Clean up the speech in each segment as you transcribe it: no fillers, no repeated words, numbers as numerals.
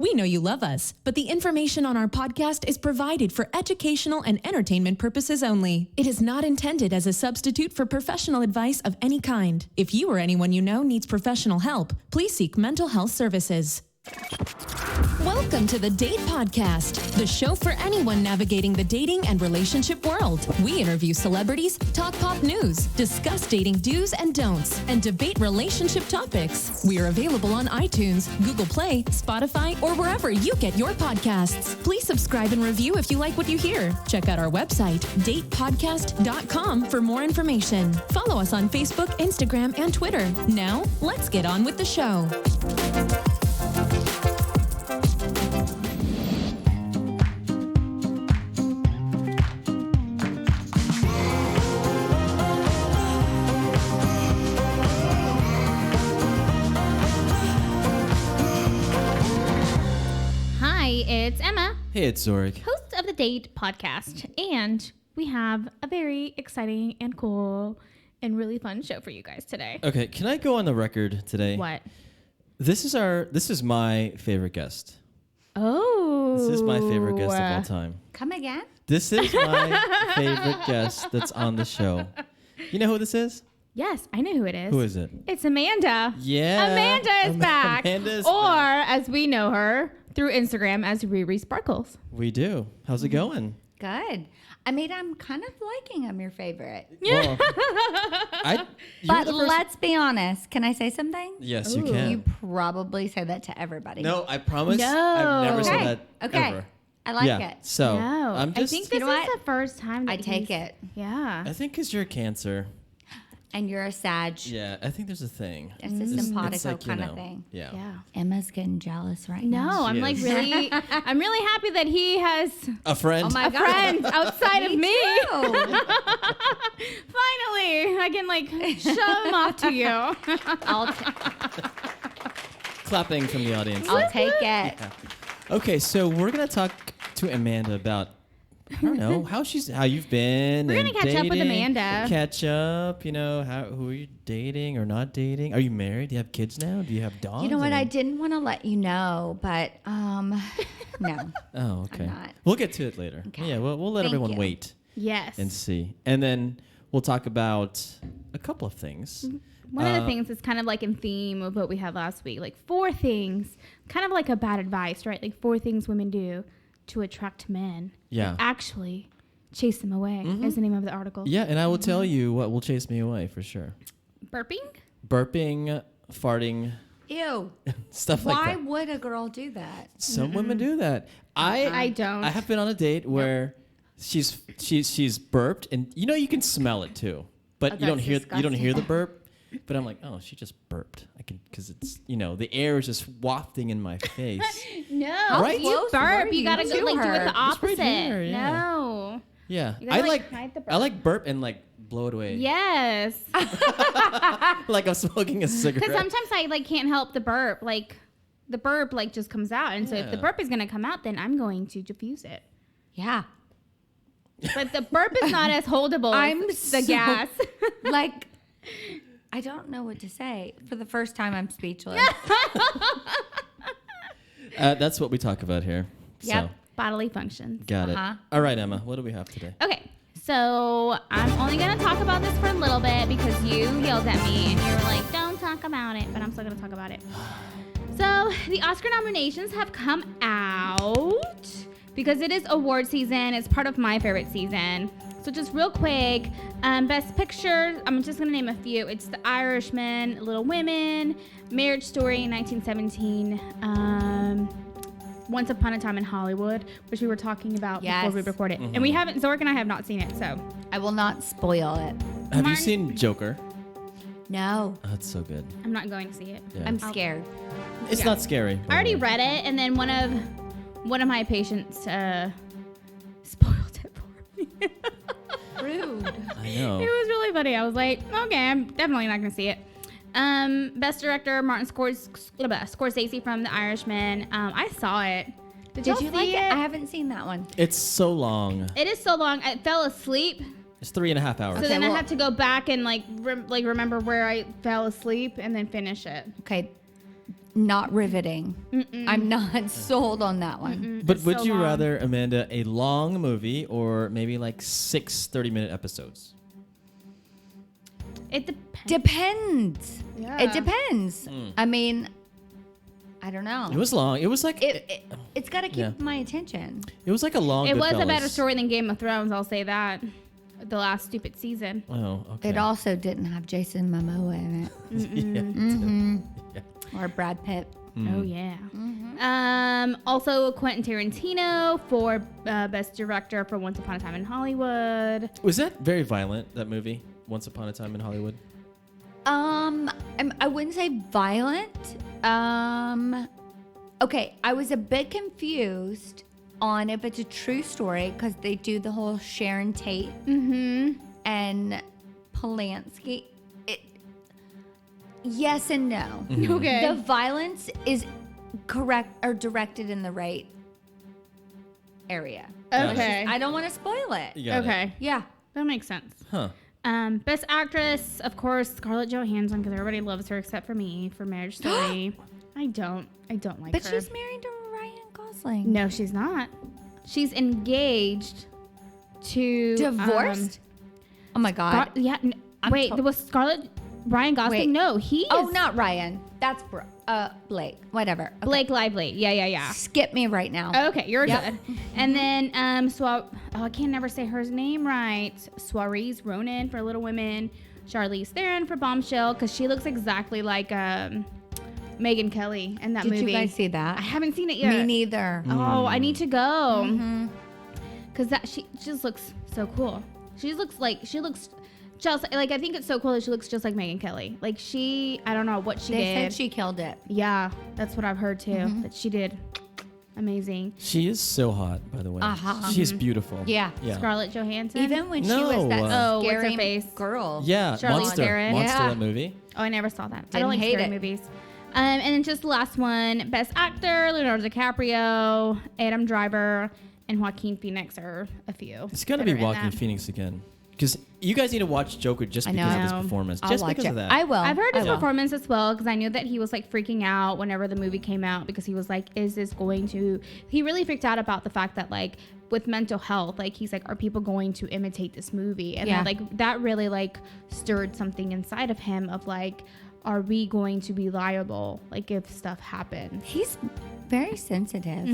We know you love us, but the information on our podcast is provided for educational and entertainment purposes only. It is not intended as a substitute for professional advice of any kind. If you or anyone you know needs professional help, please seek mental health services. Welcome to the Date Podcast, the show for anyone navigating the dating and relationship world. We interview celebrities, talk pop news, discuss dating do's and don'ts, and debate relationship topics. We are available on iTunes, Google Play, Spotify, or wherever you get your podcasts. Please subscribe and review if you like what you hear. Check out our website, datepodcast.com, for more information. Follow us on Facebook, Instagram, and Twitter. Now, let's get on with the show. It's Emma. Hey, it's Zorric. Host of the Date Podcast. And we have a very exciting and cool and really fun show for you guys today. Okay, can I go on the record today? What? This is my favorite guest. Oh. This is my favorite guest of all time. Come again? This is my favorite guest that's on the show. You know who this is? Yes, I know who it is. Who is it? It's Amanda. Yeah. Amanda is back. Amanda's or, back. as we know her, through Instagram as Riri Sparkles. We do. How's it going? Good. I mean, I'm kind of liking I'm your favorite. Well, but let's be honest. Can I say something? Yes, you Ooh. can. You probably say that to everybody. No, I promise. No. I've never said Okay. that Okay. ever. I like Yeah. it. So No. I'm just. I think this You know is what? the first time that I take it. Yeah. I think because you're a Cancer. And you're a Sag. Yeah, I think there's a thing. It's a It's simpatico like, kind of thing. Yeah. Yeah. Emma's getting jealous right No, now. I'm She like is. really, I'm really happy that he has A friend. Oh my a God. friend outside of me. too. Finally, I can like show him off to you. Clapping from the audience. I'll take it. Okay, so we're gonna talk to Amanda about I don't know how you've been. We're and gonna catch up with dating. Amanda. Catch up, you know who are you dating or not dating? Are you married? Do you have kids now? Do you have dogs? You know what? I mean- didn't want to let you know, but no. Oh, okay. I'm not. We'll get to it later. Okay. Yeah, we'll let Thank everyone you. wait Yes. and see, and then we'll talk about a couple of things. One of the things is kind of like in theme of what we had last week, like 4 things, kind of like a bad advice, right? Like 4 things women do to attract men. Yeah. But actually chase them away is the name of the article. Yeah, and I will tell you what will chase me away for sure. Burping? Burping, farting, Ew. stuff like Why that. would a girl do that? Some women do that. I don't. I have been on a date where she's burped, and you can smell it too, but Oh, you don't that's hear the disgusting. burp. But I'm like, oh, she just burped. I can because it's the air is just wafting in my face. No. Right? You close were burp. You you gotta to go like do it her? the Just right opposite. here, yeah. No. Yeah, You gotta, I like hide the burp. I like burp and like blow it away. Yes. Like I'm smoking a cigarette. Because sometimes I like can't help the burp. Like the burp like just comes out, and so if the Yeah. burp is gonna come out, then I'm going to diffuse it. Yeah. But the burp is not as holdable I'm as the so- gas. Like, I don't know what to say. For the first time, I'm speechless. That's what we talk about here. Yep. So, Bodily functions. got Uh-huh. it. All right, Emma. What do we have today? Okay. So I'm only gonna talk about this for a little bit because you yelled at me and you were like, "Don't talk about it," but I'm still gonna talk about it. So the Oscar nominations have come out because it is award season. It's part of my favorite season. So just real quick, Best Picture, I'm just gonna name a few. It's The Irishman, Little Women, Marriage Story, 1917, Once Upon a Time in Hollywood, which we were talking about Yes. before we recorded. And we haven't, Zorric and I have not seen it, so. I will not spoil it. Have you Martin- seen Joker? No. Oh, that's so good. I'm not going to see it. Yeah. I'm scared. It's Yeah. not scary. by I already the way. read it, and then one of my patients spoiled it for me. Rude. I know. It was really funny. I was like, okay, I'm definitely not going to see it. Best Director, Martin Scorsese from The Irishman. I saw it. Did Did y'all you see like it? it? I haven't seen that one. It's so long. It is so long. I fell asleep. It's 3.5 hours. So Okay, then I well- had to go back and remember where I fell asleep and then finish it. Okay. not riveting. I'm not sold on that one. But It's would so you long. rather, Amanda, a long movie or maybe like 6 30-minute episodes? It depends. Depends. Yeah. It depends. I mean, I don't know. It was long. It was like It's got to keep Yeah. my attention. it was like a long. It was a better Goodfellas. story than Game of Thrones, I'll say that. The last stupid season. Oh, okay. It also didn't have Jason Momoa in it Yeah. or Brad Pitt. Oh yeah. Also Quentin Tarantino for best director for Once Upon a Time in Hollywood. Was that very violent? That movie, Once Upon a Time in Hollywood. I wouldn't say violent. Okay, I was a bit confused on if it's a true story because they do the whole Sharon Tate and Polanski. Yes and no. Okay. The violence is correct or directed in the right area. Okay. I don't want to spoil it. You got it. Okay. Yeah. That makes sense. Huh. Best actress, of course, Scarlett Johansson, because everybody loves her except for me for Marriage Story. I don't like But her. she's married to Ryan Gosling. No, she's not. She's engaged to Divorced? Oh my God. Wait, there was Ryan Gosling? Wait. No, he is. Oh, not Ryan. That's Blake. Whatever. Okay. Blake Lively. Yeah. Skip me right now. Okay, you're Yep. good. And then, I can never say her name right. Saoirse Ronan for Little Women. Charlize Theron for Bombshell, because she looks exactly like Megyn Kelly in that Did movie. you guys see that? I haven't seen it yet. Me neither. Oh, I need to go. Because she just looks so cool. She looks just like, I think it's so cool that she looks just like Megyn Kelly. Like I don't know what she They did. said she killed it. Yeah, that's what I've heard too. That she did amazing. She is so hot, by the way. She's beautiful. Yeah. Yeah. Scarlett Johansson. Even when she No. was that Oh, what's her scary face? girl. Yeah. Charlize Monster. Theron. Monster. Yeah. That movie. Oh, I never saw that. I Didn't don't like hate scary it. movies. And then just the last one, Best Actor, Leonardo DiCaprio, Adam Driver, and Joaquin Phoenix are a few. It's gonna that be are in Joaquin that. Phoenix again, because you guys need to watch Joker just I because of his know. performance. I'll Just watch because it. of that. I will. I've heard his I will. performance as well, because I knew that he was like freaking out whenever the movie came out, because he was like, is this going to, he really freaked out about the fact that like with mental health, like he's like, are people going to imitate this movie? And Yeah. then, like that really like stirred something inside of him of like, are we going to be liable like if stuff happens? He's very sensitive He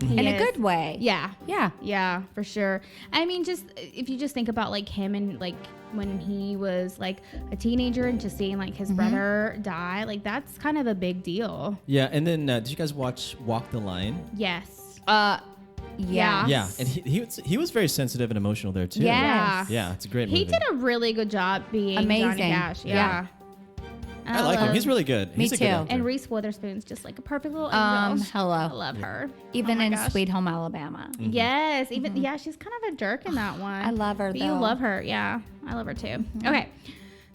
in a is. good way. Yeah. Yeah. Yeah, for sure. I mean, just if you just think about like him and like when he was like a teenager and just seeing like his brother die, like that's kind of a big deal. Yeah, and then did you guys watch Walk the Line? Yes. Yeah. Yeah, and he was very sensitive and emotional there too. Yes. Yeah, it's a great movie. He did a really good job being Johnny Amazing. Cash. Yeah. Yeah. I like him. He's really good. Me He's a too. good actor. And Reese Witherspoon's just like a perfect little angel. I Hello. love her. Even Oh my in gosh. Sweet Home Alabama. Yes, even yeah, she's kind of a jerk in that one. I love her, But you though. love her, yeah. I love her too. Okay,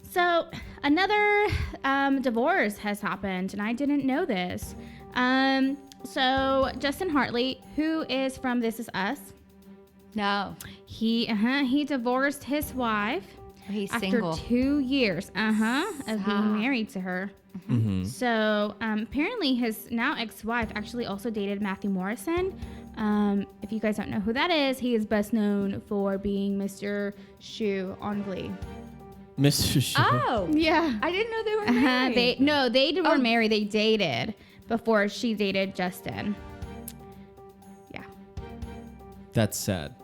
so another divorce has happened, and I didn't know this. So Justin Hartley, who is from This Is Us, No. he divorced his wife He's after single. 2 years of being married to her. So apparently his now ex-wife actually also dated Matthew Morrison. If you guys don't know who that is, he is best known for being Mr. Shu on Glee. Mr. Shu. Oh. Yeah. I didn't know they were married. They were married. They dated before she dated Justin. Yeah. That's sad.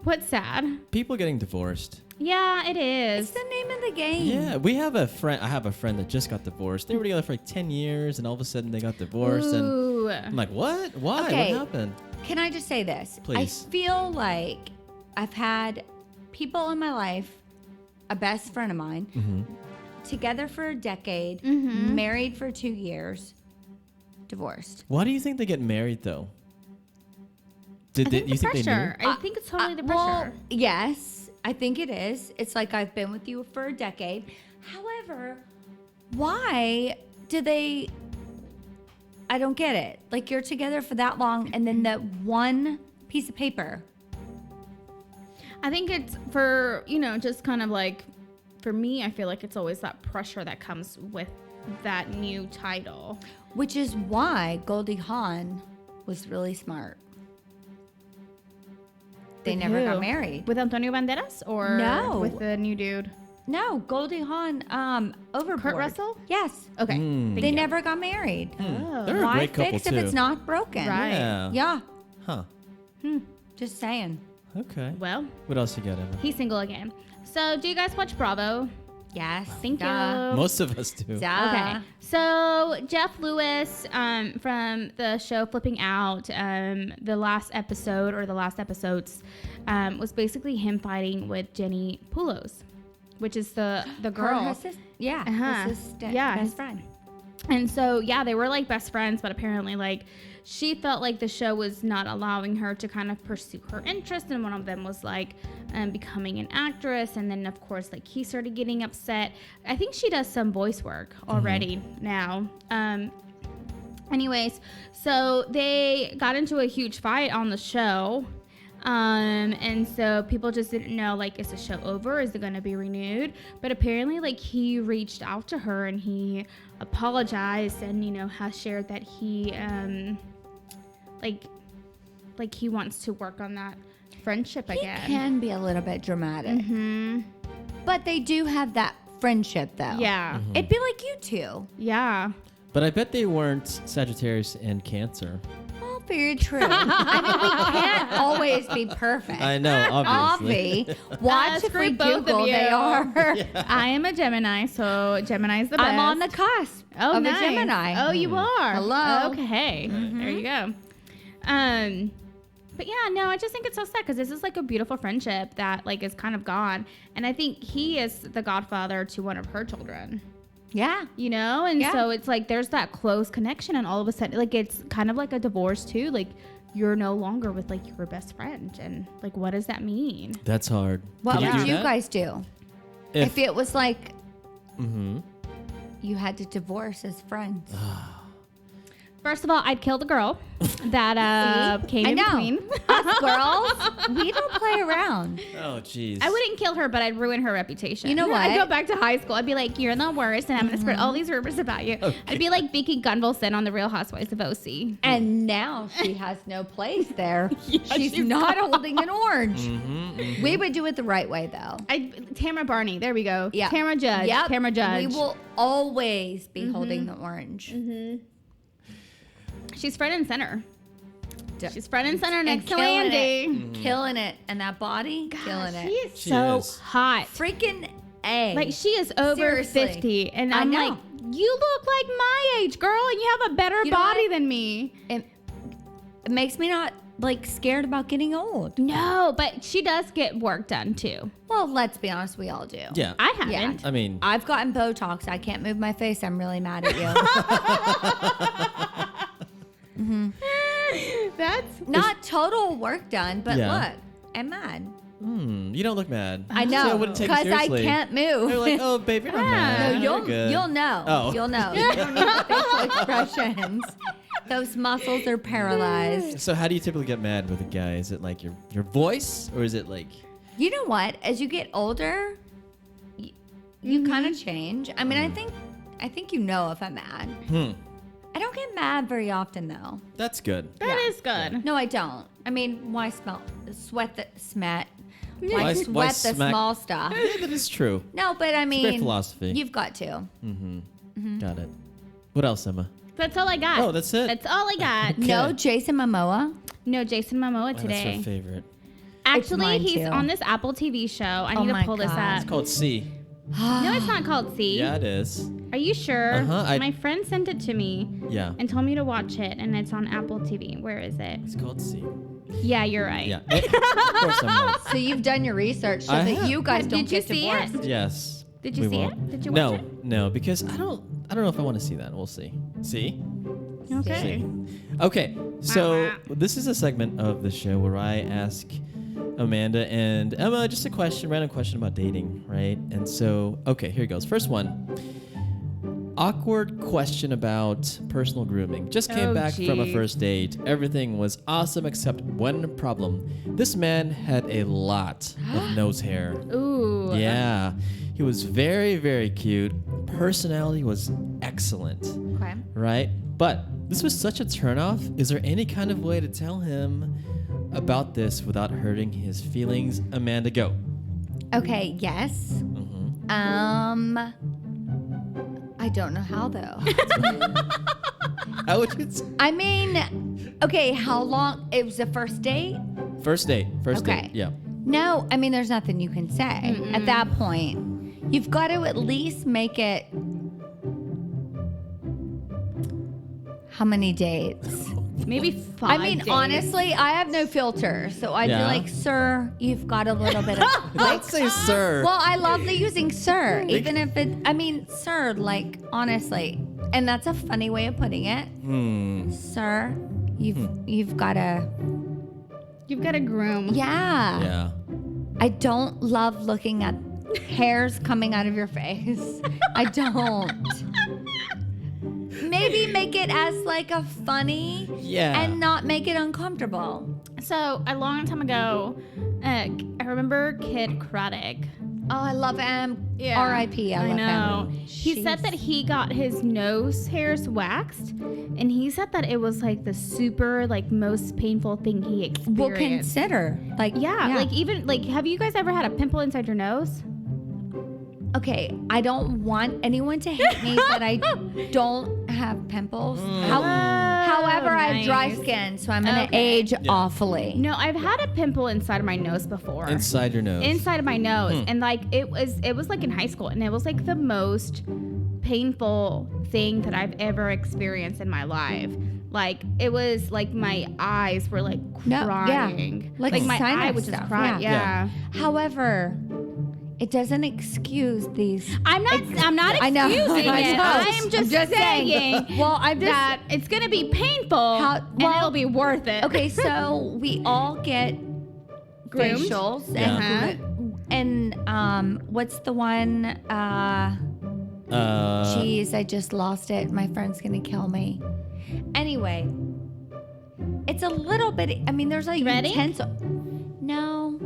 What's sad? People getting divorced. Yeah, it is. It's the name of the game. Yeah, we have a friend. I have a friend that just got divorced. They were together for like 10 years, and all of a sudden they got divorced. And Ooh. I'm like, what? Why? Okay. What happened? Can I just say this? Please. I feel like I've had people in my life, a best friend of mine, together for a decade, married for 2 years, divorced. Why do you think they get married though? I think You the think they knew? pressure. I think it's totally the pressure. Well, yes, I think it is. It's like I've been with you for a decade. However, why do they? I don't get it. Like you're together for that long, and then that one piece of paper. I think it's for, just kind of like, for me, I feel like it's always that pressure that comes with that new title. Which is why Goldie Hawn was really smart. They With never who? got married. With Antonio Banderas or No. with the new dude? No, Goldie Hawn, Overboard. Kurt Russell? Yes. Okay. Mm. They never got married. Oh. They're a Why great couple fix too. if it's not broken? Right. Yeah. Yeah, Huh. just saying. Okay. Well, What else you got, Emma? he's single again. So, do you guys watch Bravo? Yes. Thank duh. you. Most of us do. Duh. Okay. So Jeff Lewis from the show Flipping Out, the last episode or the last episodes was basically him fighting with Jenny Pulos, which is the girl. Her sis- yeah. Uh-huh. His sister, Yeah. best friend. And so, yeah, they were like best friends, but apparently, like, she felt like the show was not allowing her to kind of pursue her interest. And one of them was like becoming an actress. And then, of course, like he started getting upset. I think she does some voice work already now. Anyways, so they got into a huge fight on the show. And so people just didn't know, like, is the show over? Is it going to be renewed? But apparently, like, he reached out to her and he apologized and, you know, has shared that he, like he wants to work on that friendship He again. can be a little bit dramatic. But they do have that friendship, though. Yeah. It'd be like you two. Yeah. But I bet they weren't Sagittarius and Cancer. Well, very true. I mean, we can't always be perfect. I know, obviously. Watch if Screw we both of Google, you. they are. I am a Gemini, so Gemini's the best. I'm on the cusp Oh, of nice. a Gemini. Oh, you are. Hello. Okay. There you go. But yeah, no, I just think it's so sad because this is like a beautiful friendship that like is kind of gone, and I think he is the godfather to one of her children. Yeah. You know, and Yeah. so it's like there's that close connection, and all of a sudden, like it's kind of like a divorce too. Like you're no longer with like your best friend, and like what does that mean? That's hard. What Could would do you that? guys do if it was like you had to divorce as friends? First of all, I'd kill the girl that came I in know. between. Us girls, we don't play around. Oh, jeez. I wouldn't kill her, but I'd ruin her reputation. You know I'd what? go back to high school. I'd be like, you're the worst, and I'm going to spread all these rumors about you. Okay. I'd be like Vicky Gunvalson on The Real Housewives of OC. And now she has no place there. She's not holding an orange. We would do it the right way, though. Tamara Barney. There we go. Yeah. Tamara Judge. Yep. Tamara Judge. We will always be holding the orange. She's front and center. D- She's front and center next to killing Andy. Killing it. And that body, killing She it. is She so is. hot. Freaking A. Like, she is over Seriously. 50. And I I'm know. like, you look like my age, girl, and you have a better You know body what? than me. it makes me not like scared about getting old. No, but she does get work done, too. Well, let's be honest, we all do. Yeah. I haven't. Yeah. I mean, I've gotten Botox. I can't move my face. I'm really mad at you. That's Not total work done, but Yeah. look, I'm mad. you don't look mad. I So know I wouldn't take it because I seriously. can't move. They're like, oh, babe, you're not no, mad. You're good. you'll know. Oh. You'll know. You don't need facial expressions. Those muscles are paralyzed. So how do you typically get mad with a guy? Is it like your voice, or is it like... You know what? As you get older, you kind of change. I mean, I think you know if I'm mad. I don't get mad very often though. That's good. That is good. No, I don't. I mean, why sweat the smat? Why Why s- sweat why the smack- small stuff? Yeah, that is true. No, but I mean, Great philosophy. You've got to. Got it. What else, Emma? That's all I got. Oh, that's it? That's all I got. No, Jason Momoa. No, Jason Momoa That's today. her favorite. Actually, mine he's too. on this Apple TV show. I Oh need my to pull this God. up. It's called C. No, it's not called C. Yeah, it is. Are you sure? Uh-huh, My friend sent it to me Yeah. and told me to watch it, and it's on Apple TV. Where is it? It's called C. Yeah, you're right. Yeah. Of course I'm right. So you've done your research so I that have. you guys Did don't you get see divorced. it? Yes. Did you we see won't. it? Did you No, watch it? no, because I don't know if I want to see that. We'll see. See? Okay. Okay, so Wow. this is a segment of the show where I ask Amanda and Emma just a question, random question about dating, right? And so, okay, here goes. First one. Awkward question about personal grooming. Just came Oh, back from a geez. first date. Everything was awesome except one problem. This man had a lot of nose hair. Ooh. Yeah. He was very, very cute. Personality was excellent. Okay. Right? But this was such a turnoff. Is there any kind of way to tell him about this without hurting his feelings? Amanda, go. Okay, yes. Mm-hmm. I don't know how though. How would you I mean, okay, how long? It was the first date? First date. First Okay. date. Yeah. No, I mean, there's nothing you can say at that point. You've got to at least make it. How many dates? Maybe 5 I mean, days. honestly, I have no filter, so I'd be Yeah. like, "Sir, you've got a little bit of." Don't say sir. Well, I love the using "sir," even if it. I mean, "Sir," like honestly, and that's a funny way of putting it. Sir, you've got to. You've got to groom. Yeah. Yeah. I don't love looking at hairs coming out of your face. I don't. Maybe make it as like a funny Yeah. and not make it uncomfortable. So a long time ago, I remember Kid Craddock. Oh, I love him. Yeah. R.I.P. I love know. him. He said that he got his nose hairs waxed, and he said that it was like the super like most painful thing he experienced. Well, consider like like even like have you guys ever had a pimple inside your nose? Okay, I don't want anyone to hate me that I don't have pimples. However, I have dry nice. skin, so I'm gonna Okay. age awfully. No, I've had a pimple inside of my nose before. Inside your nose. Inside of my nose, and like it was like in high school, and it was like the most painful thing that I've ever experienced in my life. Like it was like my eyes were like No, yeah. crying, Like my sinus eye was just stuff, crying. yeah. Yeah. However, it doesn't excuse these. I'm not I know. excusing I it. know. I'm just saying Well, I'm just that it's gonna be painful, and well, it'll be worth it. okay. So we all get Groomed? facials Yeah. and what's the one? Jeez, I just lost it. My friend's gonna kill me. Anyway, it's a little bit. I mean, there's like Ready? intense. No.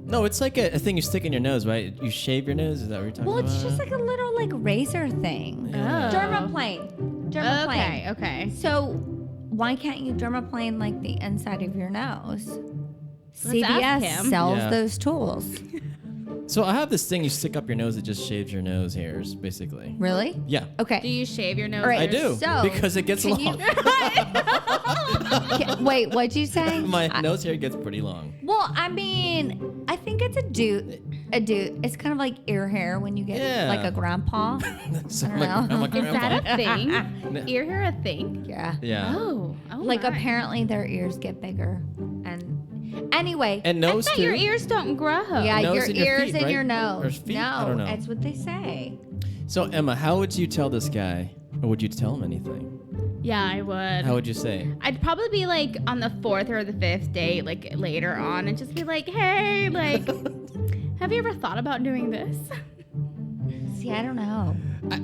No, it's like a thing you stick in your nose, right? You shave your nose. Is that what you're talking Well, about? it's just like a little like razor thing. Yeah. Dermaplane. Dermaplane. Okay. So why can't you dermaplane like the inside of your nose? Let's ask CVS him. sells Yeah. those tools. So I have this thing you stick up your nose that just shaves your nose hairs, basically. Really? Yeah. Okay. Do you shave your nose? All right, I do So, because it gets can you- long. Wait, what'd you say? My nose hair gets pretty long. Well, I mean, I think it's a dude. It's kind of like ear hair when you get Yeah. like a grandpa. So I don't I'm know. like Is that grandpa. a thing? Ear hair a thing? Yeah. Yeah. Oh Like my. apparently their ears get bigger. And anyway. And I nose thought too. your ears don't grow. yeah, nose your and your ears feet, and right? your nose. Or feet? No, I don't know. that's what they say. So Emma, how would you tell this guy, or would you tell him anything? Yeah, I would. How would you say? I'd probably be like on the 4th or the 5th date, like later on, and just be like, "Hey, like, have you ever thought about doing this?" See, I don't know.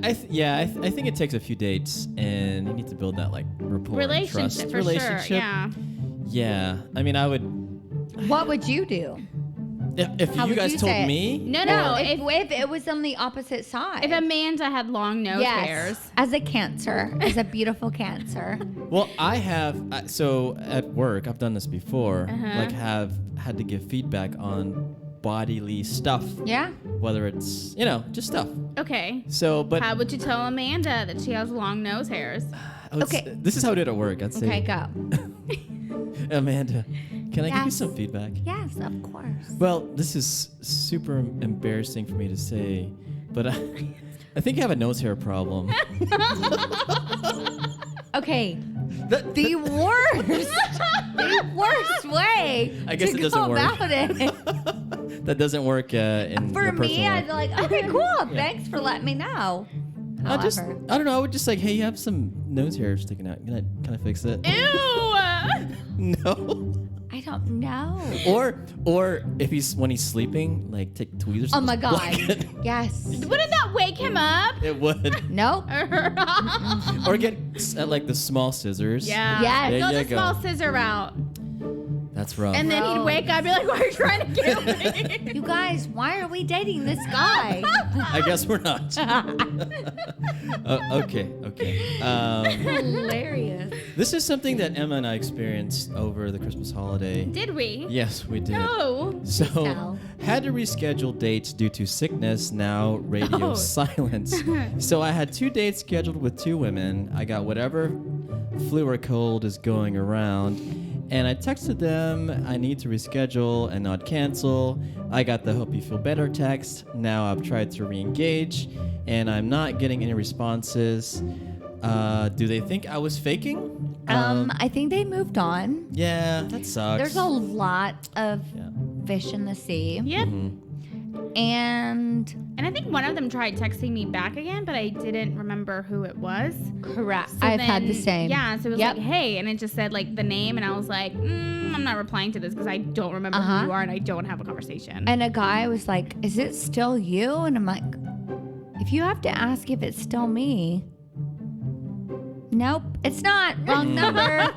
I think it takes a few dates, and you need to build that like rapport, and trust. Relationship for Relationship. sure. Yeah. Yeah. I mean, I would. What would you do? If How you would guys you told say it? me. No. or- If it was on the opposite side. If Amanda had long nose hairs. As a cancer, as a beautiful cancer. Well, I have. So at work, I've done this before. Like, have had to give feedback on bodily stuff. Yeah. Whether it's just stuff. Okay. So, but How would you tell Amanda that she has long nose hairs? I would Okay. this is how I do it at work. I'd say, Okay, go. Amanda, can I give you Yes. some feedback? Yes, of course. Well, this is super embarrassing for me to say, but I think I have a nose hair problem. Okay. The worst way I guess to it doesn't go work. about it. That doesn't work in For the me, personal I'd life. be like, okay, cool. Thanks for letting me know. I However, don't know. I would just like, hey, you have some nose hair sticking out. Can I fix it? Ew! No. I don't know. Or if when he's sleeping, like take tweezers. Oh and my just God. whack it. Yes. Wouldn't that wake him up? It would. Nope. Or get like the small scissors. Yeah. Yes. There Go you the go. small scissor route. That's rough. And then he'd wake up and be like, why are you trying to kill me? You guys, why are we dating this guy? I guess we're not. Okay. Hilarious. This is something that Emma and I experienced over the Christmas holiday. Did we? Yes, we did. No. So, So? had to reschedule dates due to sickness, now radio Oh. silence. So, I had 2 dates scheduled with 2 women. I got whatever flu or cold is going around. And I texted them, I need to reschedule and not cancel. I got the hope you feel better text. Now I've tried to re-engage and I'm not getting any responses. Do they think I was faking? I think they moved on. Yeah, that sucks. There's a lot of Yeah. fish in the sea. Yep. And And I think one of them tried texting me back again, but I didn't remember who it was. correct. So I've had the then- same. Yeah, so it was Yep. like, hey, and it just said like the name, and I was like, I'm not replying to this because I don't remember Uh-huh. who you are and I don't have a conversation. And a guy was like, "Is it still you?" And I'm like, "If you have to ask if it's still me." Nope, it's not. Wrong number.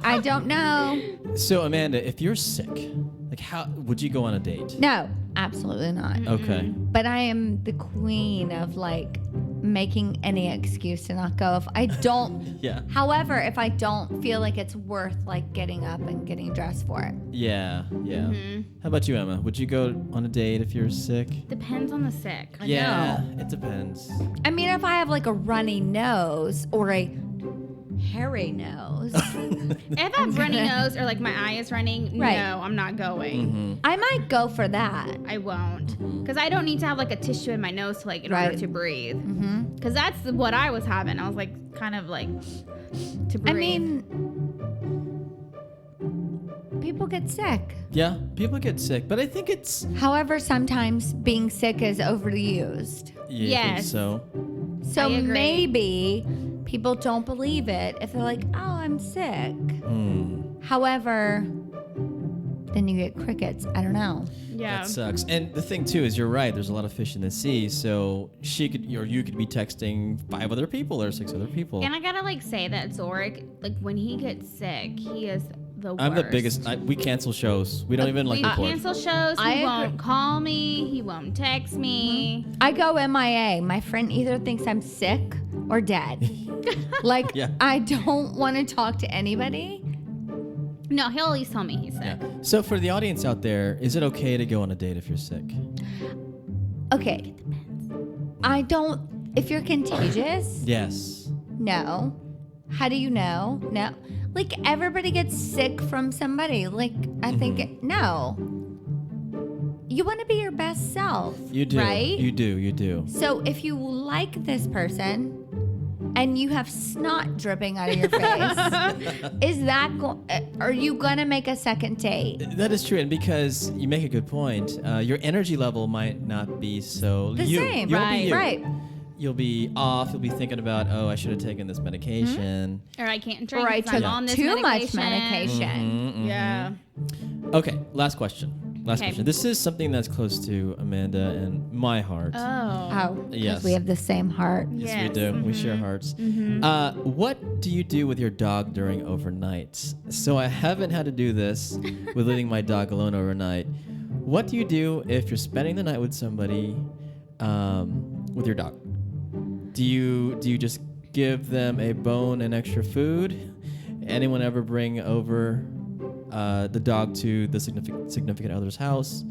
I don't know. So, Amanda, if you're sick, like how would you go on a date? No, absolutely not. Okay. But I am the queen of like making any excuse to not go if I don't. Yeah. However, if I don't feel like it's worth like getting up and getting dressed for it. Yeah. How about you, Emma? Would you go on a date if you're sick? Depends on the sick. Yeah, it depends. I mean, if I have like a runny nose or a hairy nose, If I have runny nose or like my eye is running, Right. no, I'm not going. I might go for that. I won't, because I don't need to have like a tissue in my nose to like in order Right. to breathe. Because that's what I was having. I was like kind of like to breathe. I mean, people get sick. Yeah, people get sick, but I think it's However, sometimes being sick is overused. you think Yes. so. So I agree. maybe people don't believe it if they're like, "Oh, I'm sick." However, then you get crickets. I don't know. yeah. That sucks. And the thing too is, you're right. There's a lot of fish in the sea, so she could, or you could be texting 5 other people or 6 other people. And I gotta like say that Zorric, like when he gets sick, he is the worst. I'm the biggest. We cancel shows. We don't even like We record. cancel shows. I He agree. won't call me. He won't text me. I go MIA. My friend either thinks I'm sick or dead. Like, Yeah. I don't want to talk to anybody. No, he'll at least tell me he's sick. Yeah. So for the audience out there, is it okay to go on a date if you're sick? Okay. I don't. If you're contagious, Yes. no. How do you know? No. Like, everybody gets sick from somebody. Like, I think, no. You want to be your best self. You do. Right? You do. You do. So if you like this person and you have snot dripping out of your face, are you gonna make a second date? That is true, and because you make a good point, your energy level might not be so The you. same, You'll right, Be you. Right. You'll be off. You'll be thinking about, oh, I should have taken this medication. Or I can't drink. Or I 'cause I'm took on this too much medication. medication. Yeah. Okay, last question. Last Okay. question. This is something that's close to Amanda and my heart. Oh. Oh, because Yes. we have the same heart. Yes, we do. We share hearts. What do you do with your dog during overnights? So I haven't had to do this with leaving my dog alone overnight. What do you do if you're spending the night with somebody with your dog? Do you just give them a bone and extra food? Anyone ever bring over the dog to the significant other's house?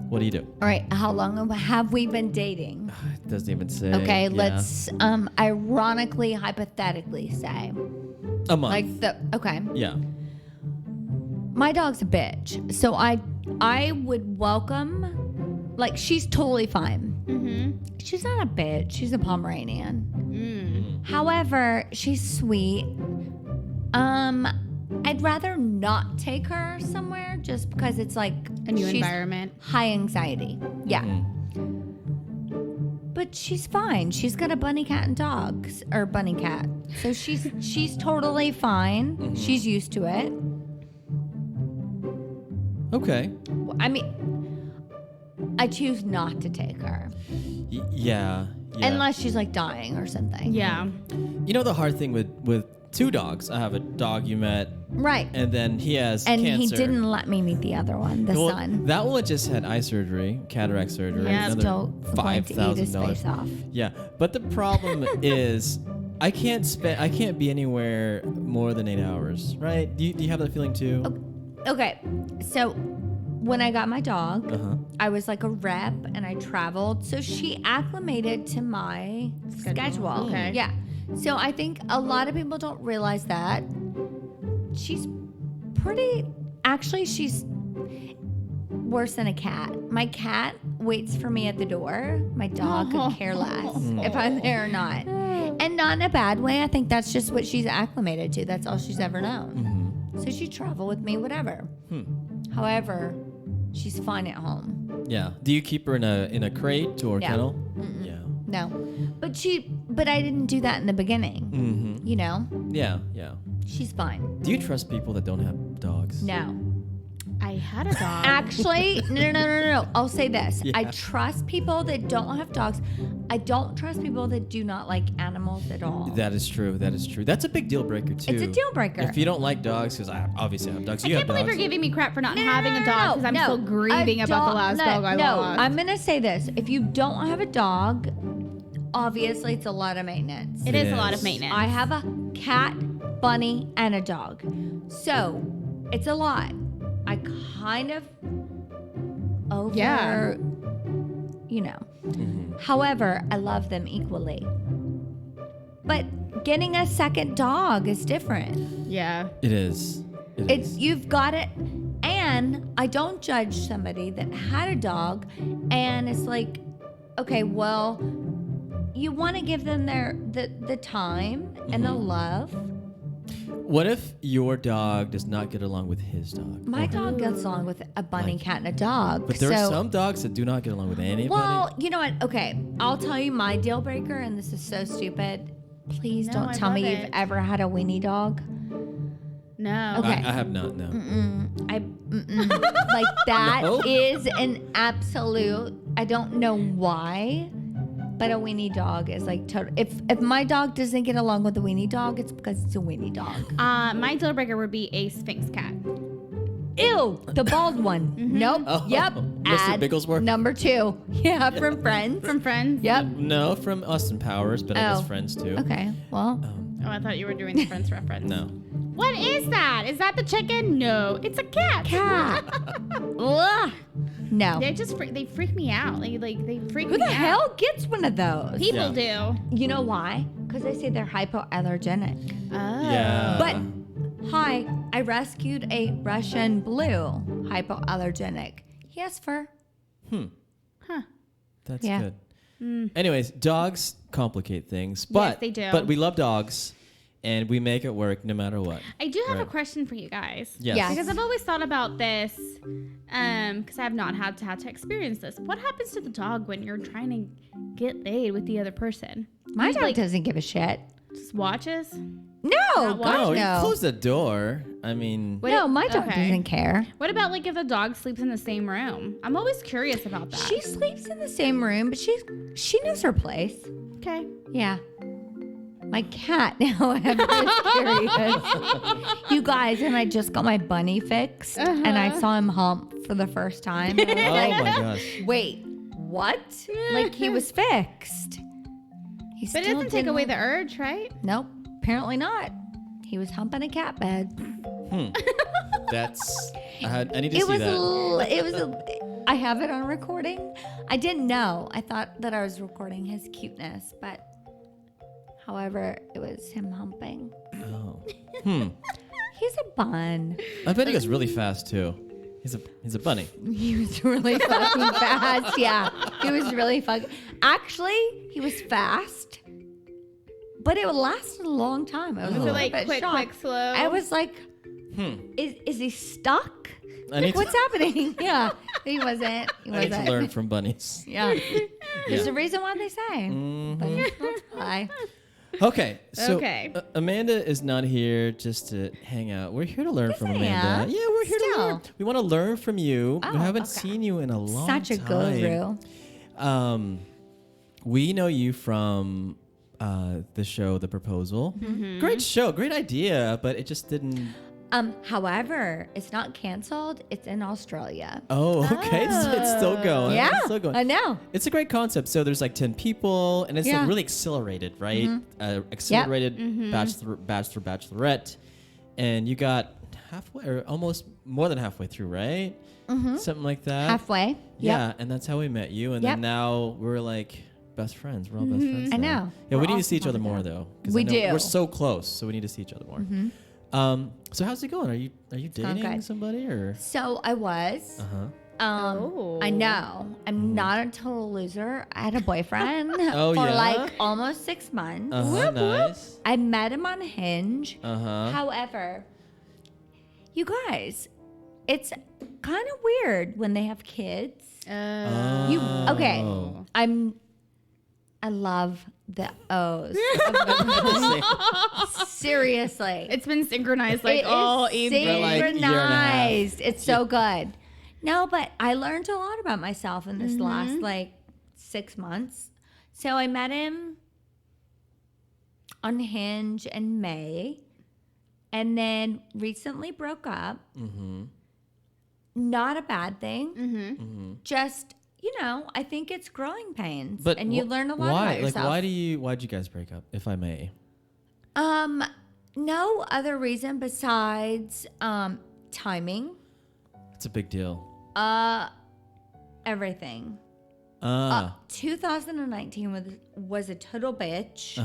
What do you do? All right, how long have we been dating? It doesn't even say. Okay, Yeah. let's ironically, hypothetically say. A month. Okay. Yeah. My dog's a bitch. So I would welcome, like, she's totally fine. She's not a bitch. She's a Pomeranian. However, she's sweet. I'd rather not take her somewhere just because it's like A new she's environment. high anxiety. Yeah. Mm-hmm. But she's fine. She's got a bunny cat and dogs, or bunny cat. So she's totally fine. Mm-hmm. She's used to it. Okay. I mean, I choose not to take her Yeah. unless she's like dying or something. Yeah. You know the hard thing with 2 dogs. I have a dog you met, Right. and then he has And cancer. he didn't let me meet the other one, the Well, son. That one just had eye surgery, cataract surgery. Yeah. Another Still going to eat his face $5,000. off. Yeah, but the problem is, I can't be anywhere more than 8 hours, right? Do you have that feeling too? Okay, so when I got my dog, Uh-huh. I was like a rep and I traveled. So she acclimated to my schedule. Okay. Yeah. So I think a lot of people don't realize that. She's she's worse than a cat. My cat waits for me at the door. My dog could care less if I'm there or not. And not in a bad way. I think that's just what she's acclimated to. That's all she's ever known. So she travel with me, whatever. However, she's fine at home. Yeah. Do you keep her in a crate or Yeah. kennel? Yeah. No, but I didn't do that in the beginning. Mm-hmm. You know, Yeah. Yeah. she's fine. Do you trust people that don't have dogs? No, I had a dog. actually, no. I'll say this: Yeah. I trust people that don't have dogs. I don't trust people that do not like animals at all. That is true. That is true. That's a big deal breaker too. It's a deal breaker. If you don't like dogs, because I obviously have dogs. I You can't have believe dogs. you're giving me crap for not having a dog because I'm still grieving about the last dog I lost. I'm gonna say this: if you don't have a dog, obviously it's a lot of maintenance. It is a lot is. of maintenance. I have a cat, bunny, and a dog. So it's a lot. I kind of over, Yeah. you know. Mm-hmm. However, I love them equally. But getting a second dog is different. Yeah. It is. It's you've got it. And I don't judge somebody that had a dog and it's like, okay, well, you want to give them the time and the love. What if your dog does not get along with his dog? My dog gets along with a bunny, cat, and a dog. But there are so- some dogs that do not get along with anybody. Well, you know what? Okay, I'll tell you my deal breaker, and this is so stupid. Please No, don't I tell me love you've it. ever had a weenie dog. No. Okay. I have not. No. Like that No? is an absolute. I don't know why, but a weenie dog is like total. If my dog doesn't get along with a weenie dog, it's because it's a weenie dog. My deal breaker would be a Sphinx cat. Ew, the bald one. Nope. Oh, Yep. Mr. Add Bigglesworth? number 2. Yeah, from Friends. From Friends? Yep. No, from Austin Powers, but I Oh. guess Friends too. Okay. Well. Oh, I thought you were doing the Friends reference. No. What is that? Is that the chicken? No, it's a cat. Cat. Ugh. No. They just they freak me out. They freak Who me the out. hell gets one of those? People do. You know why? Because they say they're hypoallergenic. Oh. Yeah. But hi, I rescued a Russian blue hypoallergenic. He has fur. That's Yeah. good. Anyways, dogs complicate things, but they do. But we love dogs, and we make it work no matter what. I do have a Right. question for you guys. Yes. Yeah. Because I've always thought about this, because I have not had to experience this. What happens to the dog when you're trying to get laid with the other person? My He, dog like, doesn't give a shit. just watches. No, Not gosh, No, you no. close the door. I mean, No, my dog okay. doesn't care. What about like if the dog sleeps in the same room? I'm always curious about that. She sleeps in the same room, but she knows her place. Okay. Yeah. My cat, however, is curious. You guys, and I just got my bunny fixed, and I saw him hump for the first time. And I was oh like, my gosh. wait, what? Like he was fixed. He But it still doesn't take didn't- away the urge, right? Nope, apparently not. He was humping a cat bed. That's. I need to It see was. that. I have it on recording. I didn't know. I thought that I was recording his cuteness, but however, it was him humping. Oh. He's a bun. I bet he goes really fast too. He's a bunny. He was really fucking fast. Yeah, he was really fucking. Actually, he was fast, but it lasted a long time. I was a So little like bit quick, shocked. slow. I was like, is he stuck? I need Like, what's happening? Yeah, he wasn't. He I need wasn't. to learn from bunnies. Yeah, there's Yeah. a reason why they say. Bunnies don't fly. Okay, so Okay. Amanda is not here just to hang out. We're here to learn from I Amanda. am. Yeah, we're here to Still. learn. We want to learn from you. Oh, we haven't okay. seen you in a long Such a time. guru. We know you from the show, The Proposal. Great show, great idea, but it just didn't. However, it's not canceled. It's in Australia. Oh, okay. It's still going. Yeah, It's still going. I know. It's a great concept. So there's like 10 people, and it's like really accelerated, right? Accelerated bachelorette, and you got halfway or almost more than halfway through, right? Something like that. Halfway. Yeah, and that's how we met you, and then now we're like best friends. We're all best friends. I now. know. Yeah, We're we need to all see each other more together. though. 'Cause We I know do. We're so close, so we need to see each other more. So how's it going? Are you dating good. somebody or? So I was. I know. I'm not a total loser. I had a boyfriend Oh, for yeah? like almost 6 months. Nice. I met him on Hinge. Uh-huh. However, you guys, it's kind of weird when they have kids. Okay, I love the O's. Seriously. It's been synchronized like It is all evening. For, like, a year and a half. synchronized. It's so good. No, but I learned a lot about myself in this last like 6 months. So I met him on Hinge in May, and then recently broke up. Not a bad thing. Just, I think it's growing pains, But and you learn a lot why? about yourself. Why'd you guys break up, if I may? No other reason besides timing. It's a big deal. Everything. 2019 was a total bitch.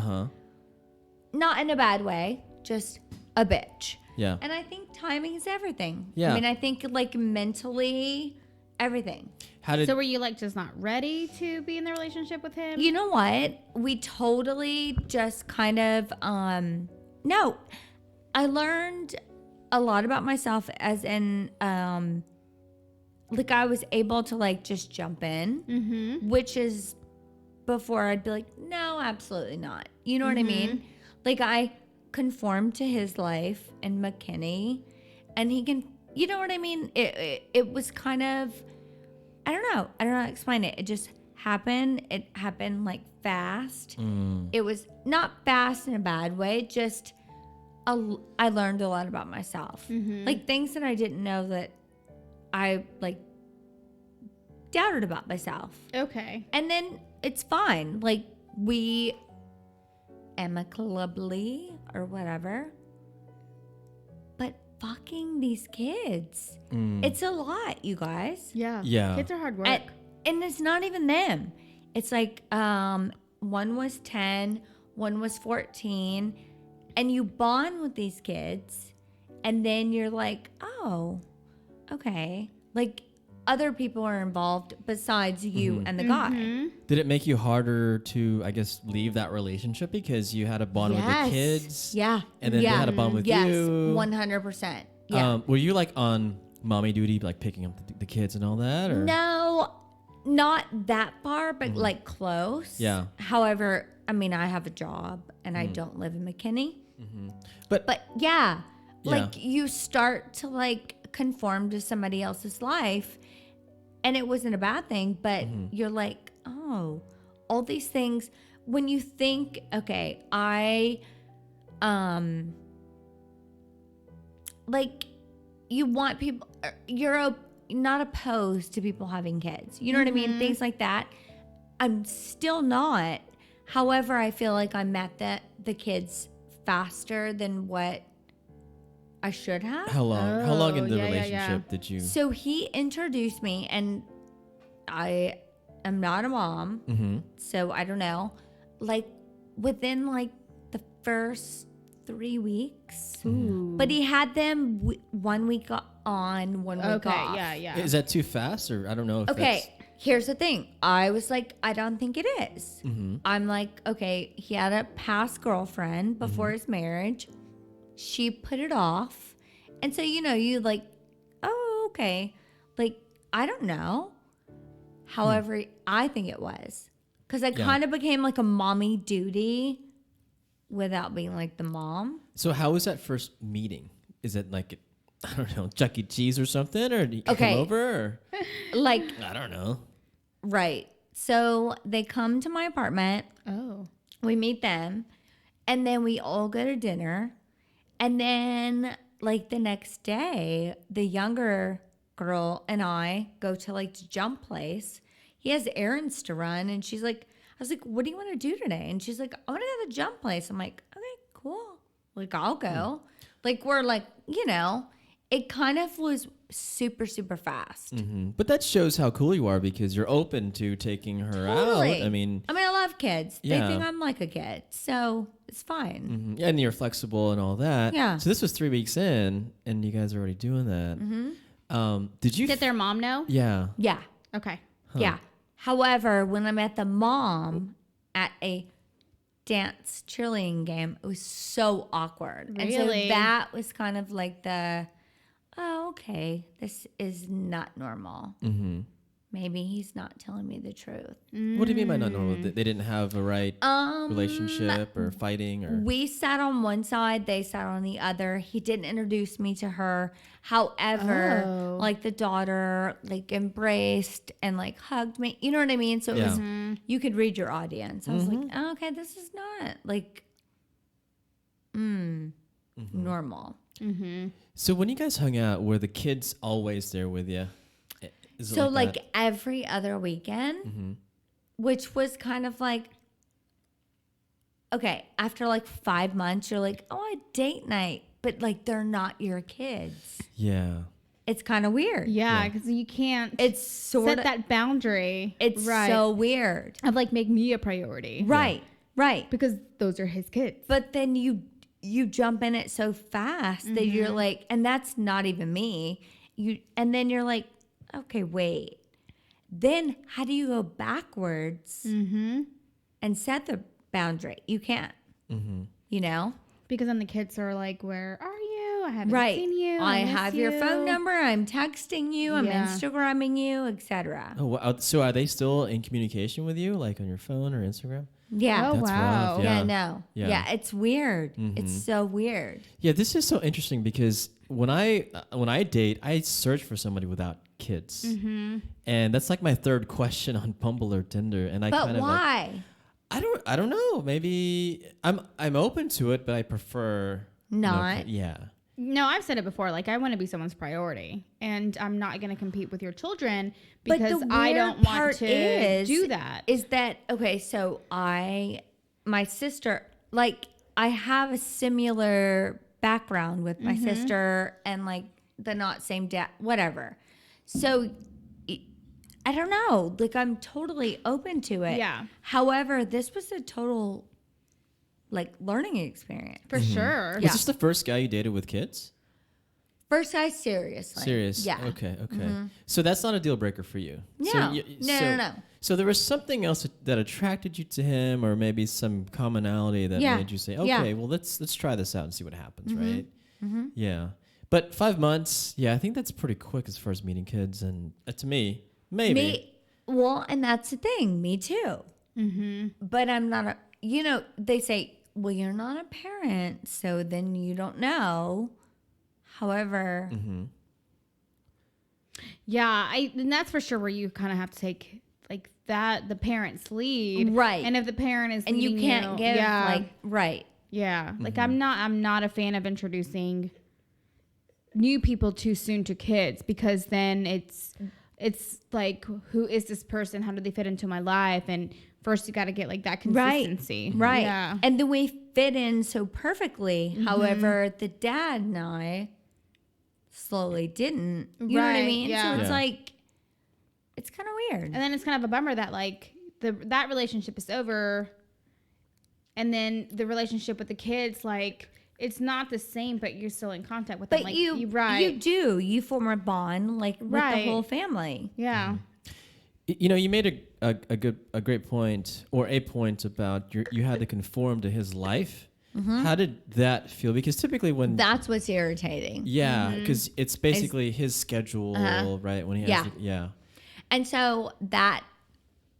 Not in a bad way, just a bitch. Yeah. And I think timing is everything. Yeah. I mean, I think like mentally, everything. So were you like just not ready to be in the relationship with him? You know what? We totally just kind of, no, I learned a lot about myself as in, like I was able to like just jump in, which is before I'd be like, no, absolutely not. You know what I mean? Like I conformed to his life in McKinney, and he can, you know what I mean? It was kind of, I don't know how to explain it. It just happened. It happened like fast. It was not fast in a bad way, just I learned a lot about myself. Like things that I didn't know that I like doubted about myself. Okay. And then it's fine. Like we amicably or whatever. But fucking these kids. It's a lot, you guys. Yeah. Yeah. Kids are hard work. And it's not even them. It's like one was 10, one was 14, and you bond with these kids, and then you're like, oh, okay. Like other people are involved besides you and the guy. Did it make you harder to, I guess, leave that relationship because you had a bond with the kids? Yeah. And then they had a bond with you? Yes, 100%. Yeah. Were you like on mommy duty, like picking up the kids and all that? Or? No, not that far, but like close. Yeah. However, I mean, I have a job and I don't live in McKinney. But Yeah, Yeah. like you start to like conform to somebody else's life, and it wasn't a bad thing, but you're like, oh, all these things. When you think, okay, like you want people, you're not opposed to people having kids. You know what I mean? Things like that. I'm still not. However, I feel like I met the kids faster than what I should have. how long? How long in the yeah, yeah, relationship yeah. did you? So he introduced me, and I am not a mom, so I don't know. Like within like the first 3 weeks, but he had them 1 week on, 1 week off. Yeah. Is that too fast, or I don't know if Okay, here's the thing. I was like, I don't think it is. I'm like, okay, he had a past girlfriend before his marriage. She put it off. And so, you like, oh, okay. Like, I don't know. However, I think it was. Because I kind of became like a mommy duty without being like the mom. So how was that first meeting? Is it like, I don't know, Chuck E. Cheese or something? Or did you come over? Or? Like, I don't know. right. So they come to my apartment. Oh. We meet them, and then we all go to dinner. And then, like, the next day, the younger girl and I go to, like, the jump place. He has errands to run, and she's like, I was like, what do you want to do today? And she's like, I want to go to the jump place. I'm like, okay, cool. Like, I'll go. Like, we're like, you know, it kind of was super, super fast. But that shows how cool you are because you're open to taking her Totally. out. I mean, I love kids. Yeah. They think I'm like a kid, so it's fine. and you're flexible and all that. Yeah. So this was 3 weeks in, and you guys are already doing that. Did you? Did their mom know? Yeah. Yeah, Okay. yeah. However, when I met the mom at a dance cheerleading game, it was so awkward. And so Really? that was kind of like the, oh, okay, this is not normal. Maybe he's not telling me the truth. What do you mean by not normal? They didn't have a right relationship or fighting or. We sat on one side, they sat on the other. He didn't introduce me to her. However, like the daughter like embraced and like hugged me. You know what I mean? So it was, you could read your audience. I was like, oh, okay, this is not like normal. So when you guys hung out, were the kids always there with you? Is it So like like that? every other weekend, which was kind of like, okay, after like 5 months, you're like, oh, a date night, but like they're not your kids. Yeah. It's kind of weird. Yeah, because you can't It's sort set of, that boundary. it's right. so weird. of like make me a priority. Right, right. Because those are his kids. But then you jump in it so fast that you're like, and that's not even me. And then you're like, okay, wait. Then how do you go backwards and set the boundary? You can't. You know? Because then the kids are like, where are you? I haven't Right. seen you. I miss have your you." phone number. I'm texting you. I'm Yeah. Instagramming you, etc. Oh, wow. So are they still in communication with you, like on your phone or Instagram? Yeah. Oh, That's wow. rough. Yeah, no. Yeah. Yeah, it's weird. It's so weird. Yeah, this is so interesting because when I date, I search for somebody without kids, and that's like my third question on Bumble or Tinder. And I But kind of why? I don't know. Maybe I'm open to it, but I prefer Not. Yeah. No, I've said it before. Like, I want to be someone's priority, and I'm not going to compete with your children But the because I weird don't want part to do that. Is that okay? So my sister, like, I have a similar background with my sister, and like the not same dad, whatever. So I don't know. Like, I'm totally open to it. Yeah. However, this was a total like learning experience. For sure. Was this the first guy you dated with kids? First guy, seriously. Serious? Yeah. Okay. So that's not a deal breaker for you. No. So No. So there was something else that attracted you to him, or maybe some commonality that Yeah. made you say, Yeah. "Okay, well let's try this out and see what happens." Right? Yeah. But 5 months, yeah, I think that's pretty quick as far as meeting kids, and to me, maybe. Well, and that's the thing. Me too. But I'm not a. You know, they say, well, you're not a parent, so then you don't know. However, Yeah, and that's for sure where you kind of have to take like that the parent's lead, Right. And if the parent is and you leading can't give yeah, like right. yeah, like I'm not a fan of introducing new people too soon to kids because then it's like, who is this person? How do they fit into my life? And first you got to get like that consistency, Right. Yeah. And then we fit in so perfectly. However, the dad and I slowly didn't. You know what I Right, mean? yeah. So it's Yeah. like, it's kind of weird. And then it's kind of a bummer that like that relationship is over, and then the relationship with the kids, like it's not the same, but you're still in contact with them. But Like, you form a bond like with the Right. whole family. yeah. You know, you made a great point, or a point about you had to conform to his life. How did that feel? Because typically when That's what's irritating. yeah, because it's basically his schedule, right? When he has Yeah. And so that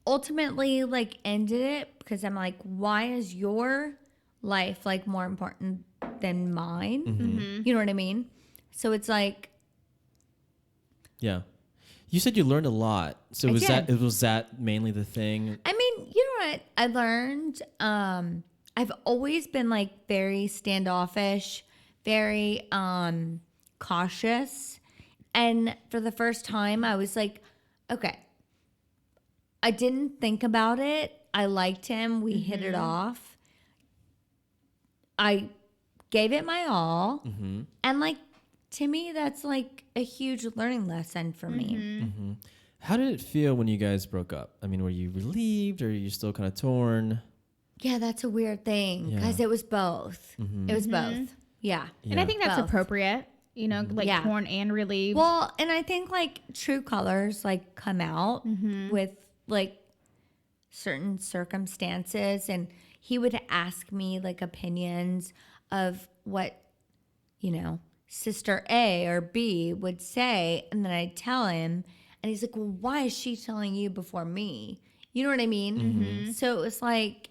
ultimately like ended it because I'm like, why is your life like more important than mine? You know what I mean? So it's like, yeah. You said you learned a lot. So I was did. that mainly the thing? I mean, you know what I learned? I've always been like very standoffish, very cautious. And for the first time, I was like, okay. I didn't think about it. I liked him. We hit it off. I gave it my all. And like, to me, that's like a huge learning lesson for me. How did it feel when you guys broke up? I mean, were you relieved or are you still kind of torn? Yeah, that's a weird thing because it was both. It was both. Yeah. And I think that's Both. appropriate, you know, like Yeah. torn and relieved. Well, and I think like true colors like come out with like certain circumstances, and he would ask me like opinions of what, you know, sister A or B would say, and then I'd tell him, and he's like, well, why is she telling you before me? You know what I mean? So it was like,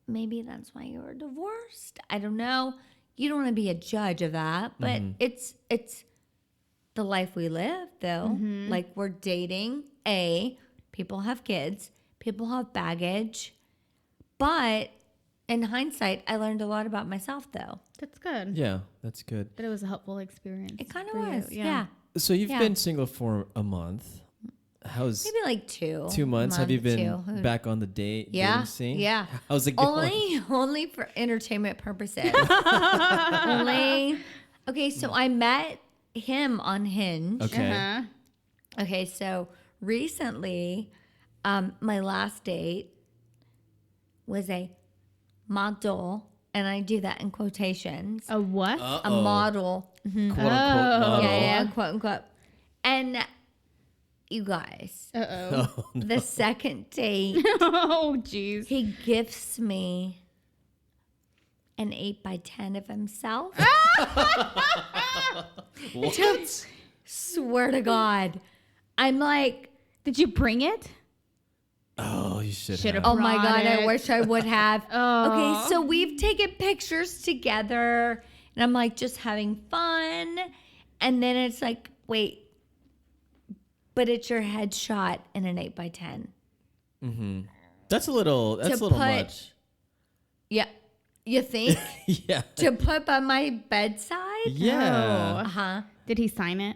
maybe that's why you were divorced. I don't know. You don't want to be a judge of that, but it's the life we live, though. Like, we're dating. People have kids. People have baggage. But in hindsight, I learned a lot about myself, though. That's good. Yeah, that's good. That it was a helpful experience. It kind of for you. was. Yeah. So you've Yeah. been single for a month. How's Maybe like 2 months? Have you been two. back on the dating Yeah. scene? Yeah. How's it going? Only for entertainment purposes. Only. Okay, so I met him on Hinge. Okay. Uh-huh. Okay, so recently, my last date was a model, and I do that in quotations. A what? A model. Quote unquote model. Yeah, quote unquote. And you guys, Uh-oh. the second date, Oh, jeez. he gifts me an 8x10 of himself. What? Swear to God. I'm like, Did you bring it? Oh, you should Should've have. oh my Brought God, I it. wish I would have. Oh. Okay, so we've taken pictures together, and I'm like just having fun. And then it's like, wait, but it's your headshot in an 8x10. That's a little put- much. Yeah. You think? Yeah. To put by my bedside? Yeah. Uh-huh. Did he sign it?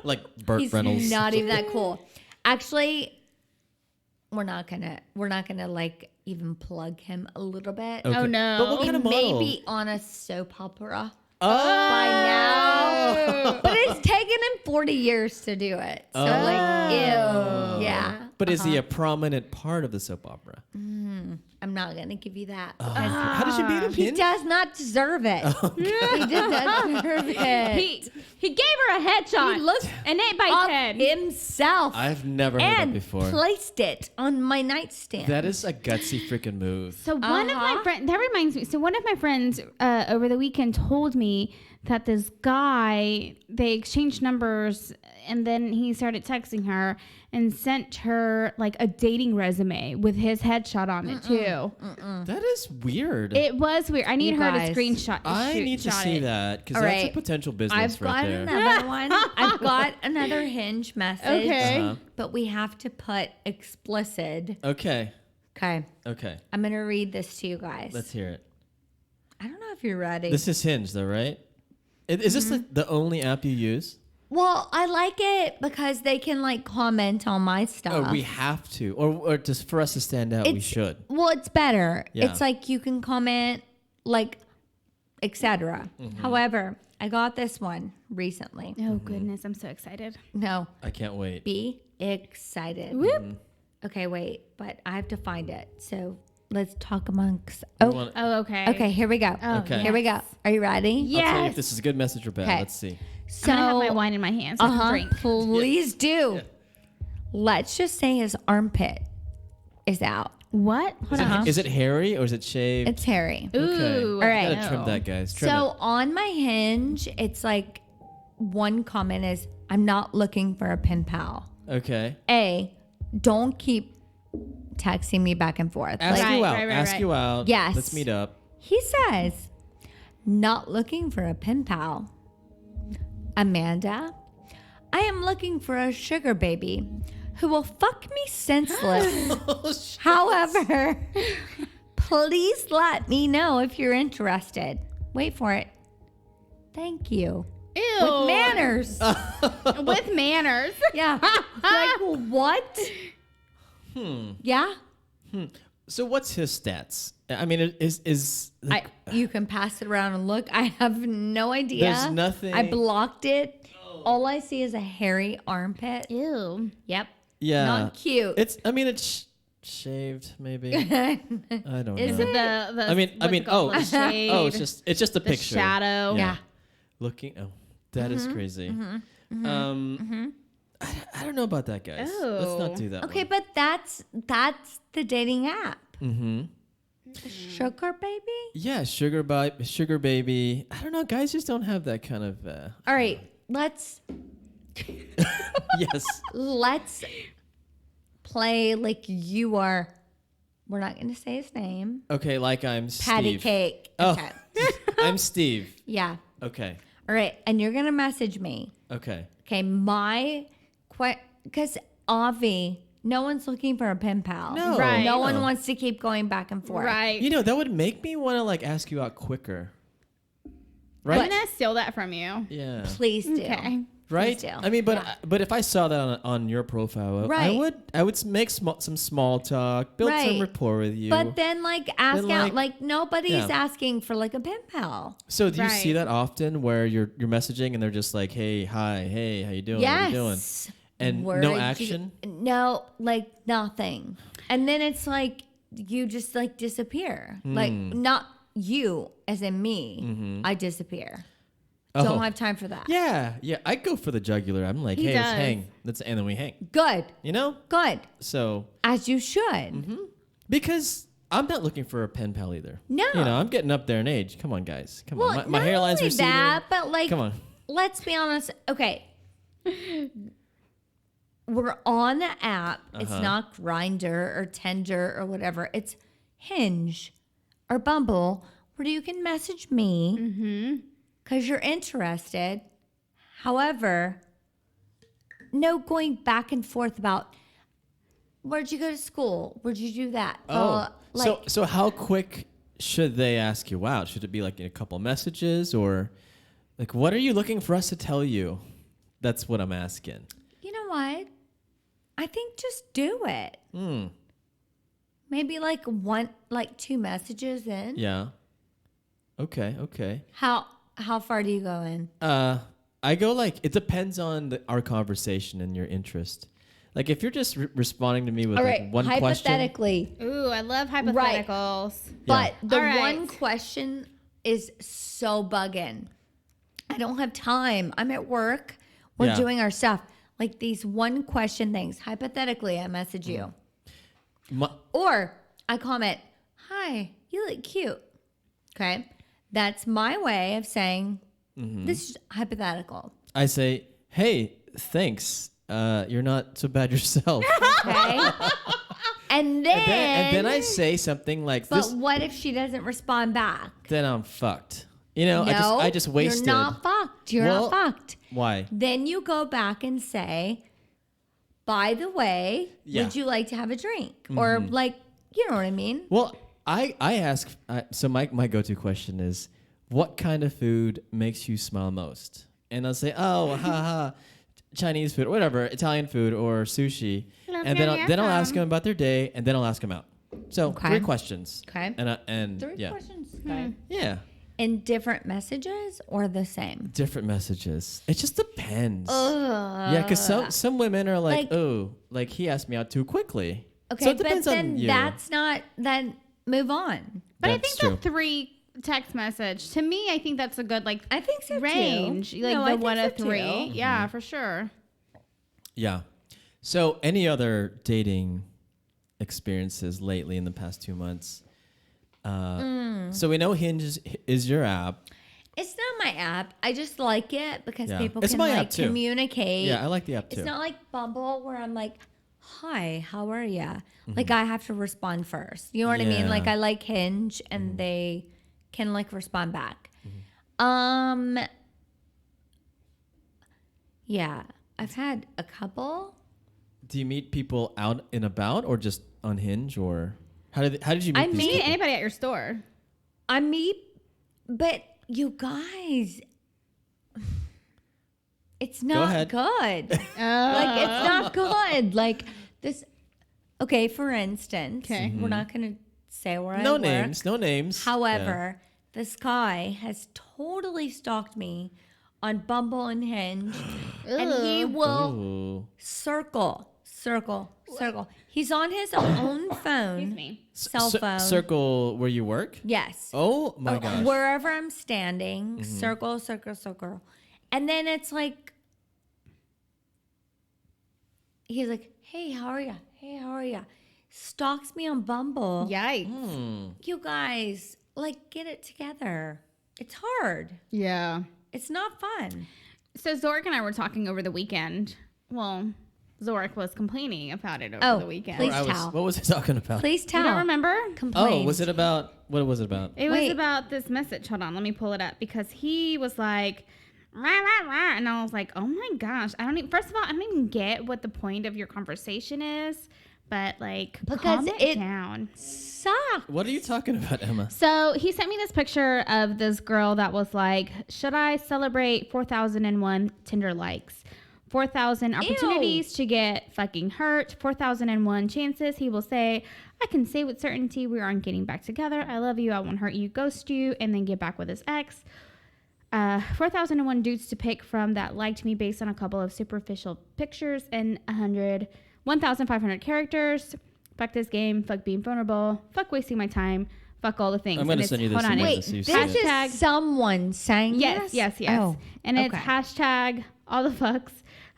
Like Burt He's Reynolds. not even that cool. Actually, we're not gonna like even plug him a little bit. Okay. Oh, no. But what He kind of may model? be on a soap opera Oh. by now, but it's taken him 40 years to do it. So like, ew, yeah. But is he a prominent part of the soap opera? I'm not gonna give you that. How did you beat him? He Hinge? does not deserve it. He does not deserve it. He gave her a headshot. He looked an up 8x10. himself I've never heard that and before. placed it on my nightstand. That is a gutsy freaking move. So one of my friends, that reminds me. So one of my friends over the weekend told me that this guy, they exchanged numbers, and then he started texting her and sent her like a dating resume with his headshot on it too. That is weird. It was weird. I need You her guys, to screenshot. I need to see that because All that's a right. potential business I've right got there. another one. I've got another Hinge message. Okay. Uh-huh. But we have to put explicit. Okay. Okay. Okay. I'm going to read this to you guys. Let's hear it. I don't know if you're ready. This is Hinge, though, right? Is this the only app you use? Well, I like it because they can like comment on my stuff. Oh, we have to, or just for us to stand out, we It's- should. Well, it's better. Yeah. It's like you can comment, like, etc. However, I got this one recently. Oh goodness, I'm so excited. No, I can't wait. be excited. Whoop. Okay, wait, but I have to find it. So let's talk amongst. You Oh, want- Oh, okay. okay. Here we go. Oh, Okay. Here we go. Are you ready? I'll tell you if Yes. this is a good message or bad. Okay. Let's see. So, I'm gonna have my wine in my hand so I can drink. please do. Yeah. Let's just say his armpit is out. What? Hold on. Is it hairy or is it shaved? It's hairy. Ooh. All right. Gotta trim that, guys. Trim So it. on my Hinge, it's like one comment is, "I'm not looking for a pen pal." Okay. A, don't keep texting me back and forth. Ask Like, you out. right, Ask right. you out. Yes. Let's meet up. he says, "Not looking for a pen pal." Amanda, I am looking for a sugar baby. who will fuck me senseless. Oh, shit. However, please let me know if you're interested. Wait for it. Thank you. Ew. With manners. With manners. Yeah. Like, what? Yeah? So what's his stats? I mean, is like, You can pass it around and look. I have no idea. There's nothing- I blocked it. All I see is a hairy armpit. Ew. Yep. yeah, Not cute. it's shaved maybe. I don't Is know. it the I mean, what's it called? oh, The shade, oh, it's just a the picture. shadow. Yeah. Looking. Oh, that is crazy. I don't know about that, guys. Let's not do that. Okay, one. but that's the dating app. Mm-hmm. Sugar baby? Yeah, sugar baby. I don't know. Guys just don't have that kind of. All right, let's Yes. play like you are. We're not going to say his name. Okay, like I'm Steve. Patty cake. Oh, Okay. I'm Steve. Yeah. Okay. All right, and you're going to message me. Okay. Okay, because Avi, no one's looking for a pen pal. No. Right. No one No. wants to keep going back and forth. Right. You know, that would make me want to like ask you out quicker. I'm Right? gonna steal that from you. Yeah. Please do. Okay. Right? do. I mean, but if I saw that on your profile, Right. I would make some small talk, build some Right. rapport with you. But then, like, ask Then, out. like- Like, nobody's Yeah. asking for, like, a pen pal. So do you see Right. that often where you're messaging and they're just like, "Hey, hi, hey, how you doing? What are you doing?" Yes. And Where no did you- action? No, like, nothing. And then it's like, you just, like, disappear. Like, Hmm. not you, as in me. I disappear. Oh. Don't have time for that. Yeah, I go for the jugular. I'm like, He "Hey, let's does. hang." And then we hang. Good. You know? Good. So, As you should. Mm-hmm. because I'm not looking for a pen pal either. No. You know, I'm getting up there in age. Come on, guys. Come Well, on. My not hairline's only receding. that, but, like, Come on. let's be honest. Okay. We're on the app. It's not Grindr or Tinder or whatever. It's Hinge or Bumble, where you can message me because you're interested. However, no going back and forth about where'd you go to school? Where'd you do that? So how quick should they ask you out? Should it be like in a couple messages or like what are you looking for us to tell you? That's what I'm asking. you know what? I think just do it. Maybe like two messages in. Yeah. Okay. How far do you go in? I go like it depends on our conversation and your interest. Like if you're just responding to me with All like right, one question. hypothetically, Ooh, I love hypotheticals. but the All right. one question is so bugging. I don't have time. I'm at work. We're Yeah. doing our stuff. Like these one question things. Hypothetically, I message you. Or I comment, "Hi, you look cute." Okay. That's my way of saying this is hypothetical. I say, "Hey, thanks. You're not so bad yourself." Okay. and then and then I say something like but this. what if she doesn't respond back? Then I'm fucked. You know, No, I just wasted. You're not fucked. You're Well, not fucked. Why? Then you go back and say, by the way, Yeah. would you like to have a drink? Or like, you know what I mean? Well, I ask. So my go-to question is, what kind of food makes you smile most? And I'll say, oh, haha, Chinese food, or whatever, Italian food, or sushi. And then I'll ask them about their day, and then I'll ask them out. So Okay. 3 questions. Okay. And 3 yeah, questions. Okay. yeah, In different messages or the same? different messages. It just depends. Yeah, because some women are like, Like- oh, like he asked me out too quickly. Okay, so it but depends then on you. that's not, then move on. But I That's think true. the 3 text message, to me, I think that's a good like I think so range. too. Like No, the I think 1 so to 3. too. Yeah, for sure. Yeah. So, any other dating experiences lately in the past 2 months? So we know Hinge is your app. It's not my app. I just like it because Yeah. people It's can my like app too. communicate. Yeah, I like the app too. It's not like Bumble where I'm like, "Hi, how are ya?" Mm-hmm. Like I have to respond first. You know what I mean? Yeah. Like I like Hinge and they can like respond back. Yeah, I've had a couple Do you meet people out and about, or just on Hinge, or how did you meet? I these Meet people? anybody at your store. But you guys, it's Go not ahead. good. Like, it's not good. Like, this, okay, for instance, Okay. we're not going to say where I No work. names. No names. However, this guy has totally stalked me on Bumble and Hinge, and he will Ooh. circle. He's on his own phone, Excuse me. cell phone. Circle where you work. Yes. Oh my gosh. Wherever I'm standing, circle. And then it's like, he's like, hey, how are ya? Hey, how are ya? Stalks me on Bumble. Yikes. You guys, like, get it together. It's hard. Yeah. It's not fun. So Zorric and I were talking over the weekend. Well, Zorric was complaining about it over the weekend. please Or tell. what was he talking about? Please tell. You don't remember? Complain. Oh, was it about? What was it about? It was Wait. about this message. Hold on, let me pull it up because he was like, rah, rah, rah, and I was like, oh my gosh, I don't even. First of all, I don't even get what the point of your conversation is, but like, calm it down. Suck. What are you talking about, Emma? So he sent me this picture of this girl that was like, should I celebrate 4,001 Tinder likes? 4,000 opportunities to get fucking hurt. 4,001 chances he will say, I can say with certainty we aren't getting back together. I love you. I won't hurt you. Ghost you. And then get back with his ex. 4,001 dudes to pick from that liked me based on a couple of superficial pictures and 1,500 characters. Fuck this game. Fuck being vulnerable. Fuck wasting my time. Fuck all the things. I'm gonna And send you hold this on, email it's so you see This it. hashtag- is someone saying Yes. Oh, And it's okay. hashtag all the fucks,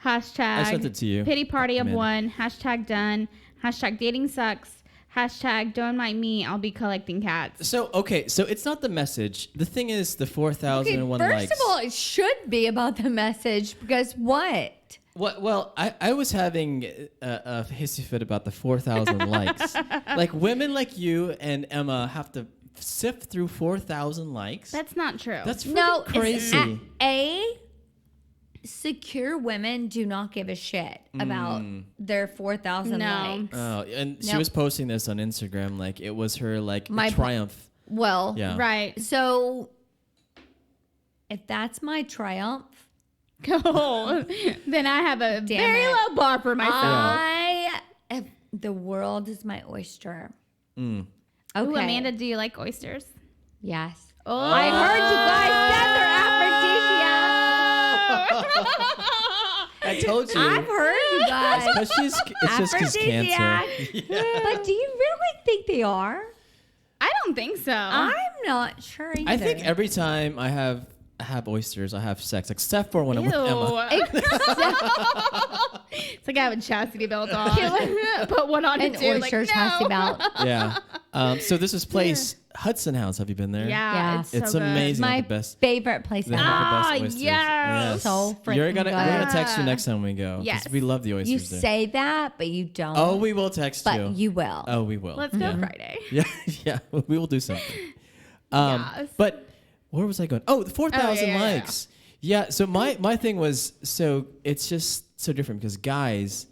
hashtag I sent it to you, pity party of Amanda. one, hashtag done, hashtag dating sucks, hashtag don't mind me, I'll be collecting cats. So okay, so it's not the message. The thing is, the 4,001 First likes. of all, it should be about the message because what? What? Well, I was having a hissy fit about the 4,000 likes. Like women like you and Emma have to sift through 4,000 likes. That's not true. That's No, crazy. Secure women do not give a shit about their 4,000 No. likes. Oh, and she Nope. was posting this on Instagram like it was her like My triumph. Well, Yeah. right. so if that's my triumph, Cool. Then I have a Damn very it. low bar for myself. the world is my oyster. Mm. Okay. Ooh, Amanda, do you like oysters? Yes. Oh, I heard you guys said they're aphrodisiac. I told you. I've heard you guys. But it's just because cancer. Aphrodisiac. But do you really think they are? I don't think so. I'm not sure either. I think every time I have oysters, I have sex, except for when I'm with Emma. It's like I have a chastity belt on. Put one on An it too. oyster Like, chastity no. belt. Yeah. So this is place Hudson House. Have you been there? Yeah, Yeah. it's so good. amazing. My the best. favorite place. They ever. have the best oysters. yes. So We're freaking gonna good. text you next time we go. 'cause Yes. we love the oysters You there. say that, but you don't. Oh, we will text but you. you will. Oh, we will. Let's go Yeah. Friday. Yeah, yeah, we will do something. Yes. But where was I going? Oh, the 4,000 yeah. likes. Yeah. So my thing was, so it's just so different because guys,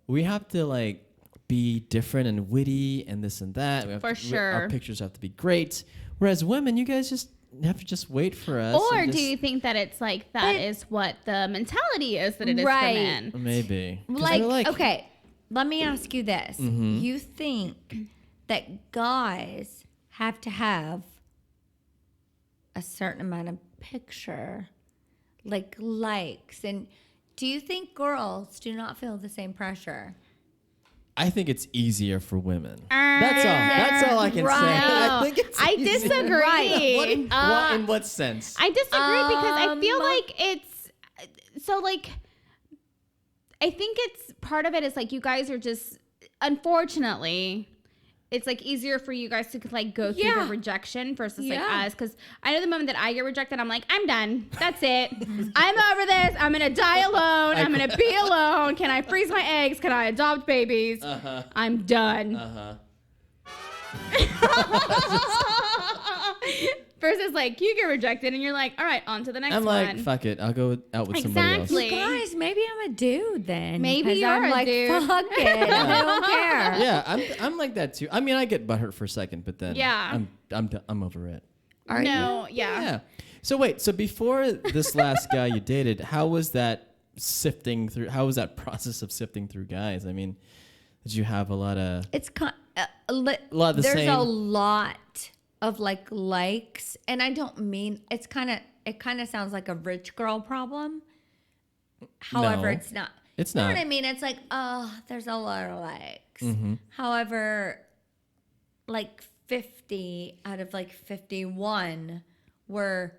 we have to like be different and witty and this and that. We have For our sure. pictures have to be great. Whereas women, you guys just have to just wait for us. Or and do just- you think that it's like that is what the mentality is that it is Right. for men? maybe 'Cause like, they're okay, let me ask you this. Mm-hmm. You think that guys have to have a certain amount of picture, like likes, and do you think girls do not feel the same pressure? I think it's easier for women. That's all. That's all I can say. I think it's I easier. disagree. What in what sense? I disagree because I feel like it's so like I think it's part of it is like you guys are just unfortunately it's like easier for you guys to like go through Yeah. the rejection versus Yeah. like us because I know the moment that I get rejected I'm like I'm done, that's it, I'm over this, I'm gonna die alone, I'm gonna be alone, can I freeze my eggs, can I adopt babies, I'm done. For Versus like you get rejected and you're like, all right, on to the next I'm one. like, fuck it. I'll go out with somebody else. Exactly. You guys, maybe I'm a dude then. Maybe 'cause you're I'm a like, dude. fuck it. I don't care. Yeah, I'm like that too. I mean, I get butthurt for a second, but then Yeah. I'm over it. Are No, you? yeah. So wait, so before this last guy you dated, how was that sifting through? How was that process of sifting through guys? I mean, did you have a lot of? It's lot of the there's same. a lot of like likes, and I don't mean it kind of sounds like a rich girl problem. However, No, it's not. it's You know not. what I mean? It's like, oh, there's a lot of likes. Mm-hmm. However, like 50 out of like 51 were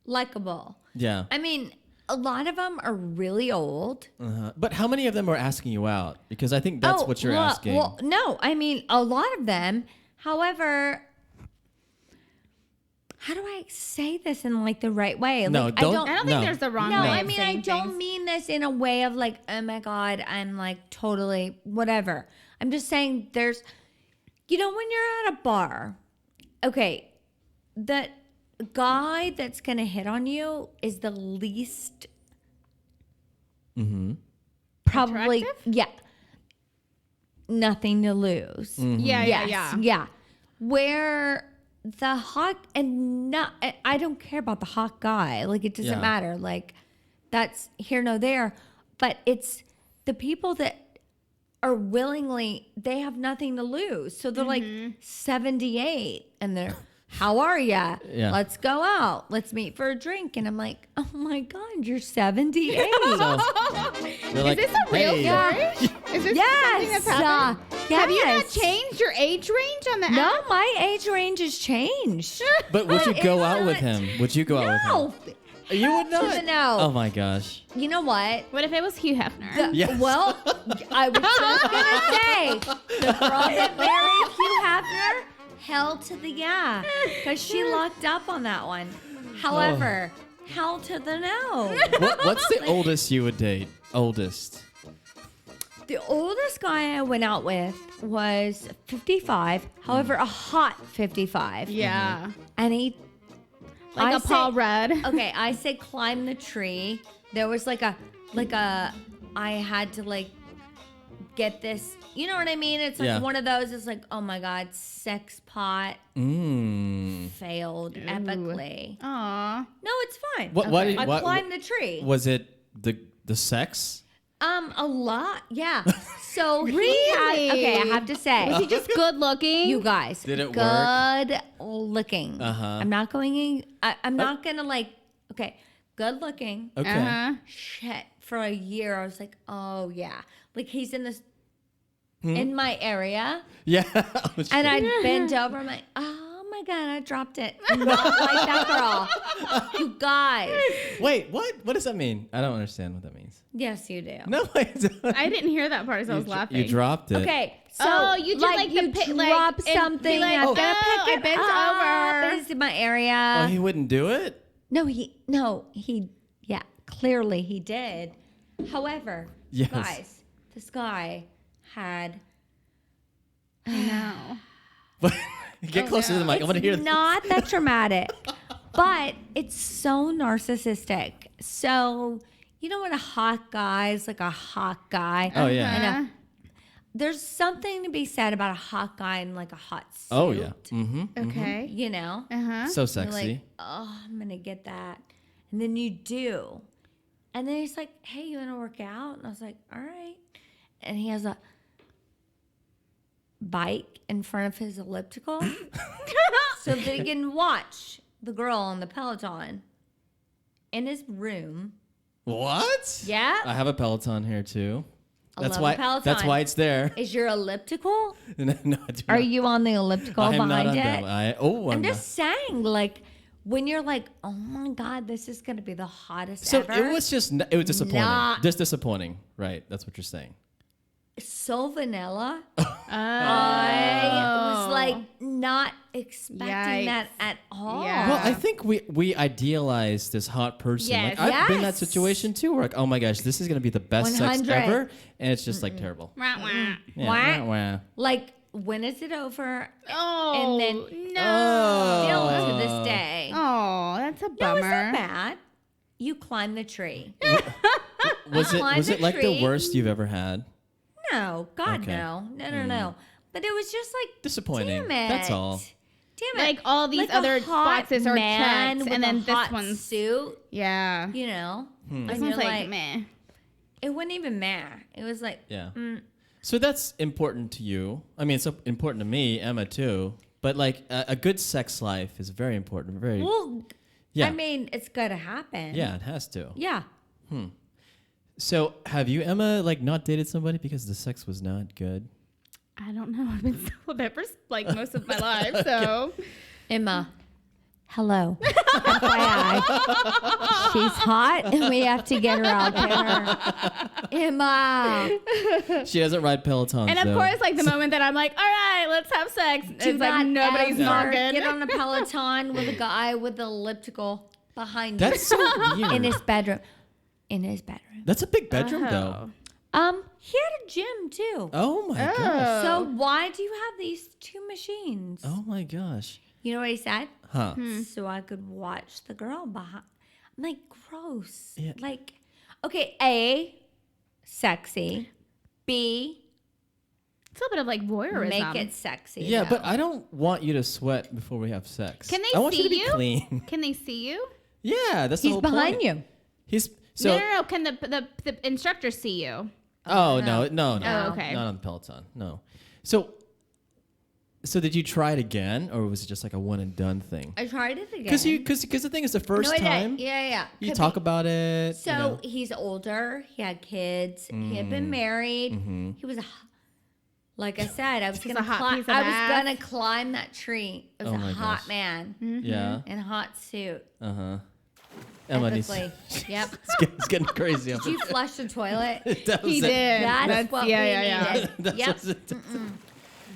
likable. Yeah. I mean, a lot of them are really old. But how many of them are asking you out? Because I think that's what you're asking. Well, no, I mean, a lot of them. However, how do I say this in like the right way? No, like, don't- I don't No. think there's the wrong No, way I of mean, I saying don't things. mean this in a way of like, oh my God, I'm like totally whatever. I'm just saying there's, you know, when you're at a bar, okay, the guy that's going to hit on you is the least probably, Attractive? yeah, nothing to lose. Yeah, Yes, yeah. yeah. Where the hot and not, I don't care about the hot guy. Like it doesn't Yeah. matter. Like that's here no there. But it's the people that are willingly. They have nothing to lose, so they're like 78, and they're. How are ya? Yeah. Let's go out. Let's meet for a drink. And I'm like, oh my God, you're 78. They're like, Is this a real hey, story? Is this something Yes. that's happened? Yes. Have you not changed your age range on the No, app? my age range has changed. But would you But go it's out with not- him? Would you go out No. with him? You would not. No. Oh my gosh. You know what? What if it was Hugh Hefner? Yes. Well, I was just going to say, the girl that married Hugh Hefner held to the yeah, because she locked up on that one. However, held to the no. What's the oldest you would date? Oldest. The oldest guy I went out with was 55. However, a hot 55. Yeah. And he, Like I a Paul Rudd. okay, I say climb the tree. There was like a, I had to like get this. You know what I mean? It's like Yeah. one of those. It's like, oh my God, sex pot failed epically. Aw. No, it's fine. What? Why did, I what, climbed the tree. Was it the sex? A lot. Yeah. So he Really? had, okay, I have to say. Was he just good looking? You guys, Did it good work? looking. Uh-huh. I'm not going in. I'm not gonna like. Okay, good looking. Okay. Uh-huh. Shit. For a year, I was like, oh yeah, like he's in this Hmm? in my area, Yeah. and I'd bend over. I'm like, oh my God, I dropped it. I'm not like that girl. You guys. Wait, what? What does that mean? I don't understand what that means. Yes, you do. No, I don't. I didn't hear that part, so I was laughing. You dropped it. Okay, so Oh, you did like the you pi- drop like, and be something. like, I'm oh, gonna pick I it bent up. over. It's in my area. Oh, he wouldn't do it? No, yeah, clearly he did. However, Yes. guys, this guy had. No. Get closer to the mic. I want to hear It's not that traumatic, but it's so narcissistic. So, you know when a hot guy is like a hot guy? Oh, yeah. And there's something to be said about a hot guy in like a hot suit. Oh, yeah. Mm-hmm. Okay. You know? Uh-huh. So You're sexy. like, oh, I'm going to get that. And then you do. And then he's like, hey, you want to work out? And I was like, all right. And he has a bike in front of his elliptical so that he can watch the girl on the Peloton in his room. What? Yeah. I have a Peloton here too. I That's love why. a Peloton. That's why it's there. Is your elliptical? No, I do Are not. you on the elliptical I am not behind on it? that. I'm I'm not. just saying, like, when you're like, oh my God, this is going to be the hottest So ever. it was disappointing. Not- Just disappointing, right? That's what you're saying. so vanilla. Oh. I was like not expecting Yikes. that at all. Yeah. Well, I think we idealize this hot person. Yes. Like I've been in that Yes. situation too. Where like, oh my gosh, this is gonna be the best sex 100. ever, and it's just like terrible. Wah, wah. Yeah, Wah. wah, wah. Like when is it over? Oh, and then still to this day. Oh, that's a No, bummer. it's not bad. You climb the tree. Was climb it the like tree. the worst you've ever had? No, God, Okay. no. But it was just like Disappointing. Damn it. That's all. Damn it. Like all these Like other a hot boxes are man checked, with and a then this hot one's suit. yeah. You know, This and one's you're like meh. it wasn't even matter. It was like Yeah. So that's important to you. I mean, it's important to me, Emma too. But like a good sex life is very important. Very. well. Yeah. I mean, it's gotta happen. Yeah, it has to. Yeah. So have you, Emma, like not dated somebody because the sex was not good? I don't know. I've been celibate for like most of my life, so Emma. Hello. FYI. She's hot and we have to get her out there. Emma. She doesn't ride Peloton. and of so- course, like the moment that I'm like, all right, let's have sex, Do it's like not nobody's ever talking. get on a Peloton with a guy with the elliptical behind That's so you weird. in his bedroom. In his bedroom. That's a big bedroom, though. He had a gym too. Oh my gosh. So why do you have these two machines? Oh my gosh. You know what he said? Huh. So I could watch the girl behind. I'm like, gross. Yeah. Like, okay, A, sexy. B, It's a little bit of like voyeurism. make it sexy. Yeah, though. but I don't want you to sweat before we have sex. Can they I want you to see be you? clean. Can they see you? Yeah, that's the He's whole behind point. you. He's so. No. Can the instructor see you? Oh no. No. Oh, okay. Not on the Peloton. No. So did you try it again, or was it just like a one and done thing? I tried it again. Because the thing is, the first No, I did. time Yeah. you Could talk be. about it. So you know. he's older. He had kids. He had been married. He was, like I said, I was He's gonna a hot climb. piece of I was ass. gonna climb that tree. It was Oh a my hot gosh. man Yeah. in a hot suit. Emma needs. Ethically. Yep. It's getting crazy. Did you flush the toilet? That was He it. did. That's what we needed. That's Yep. what it does.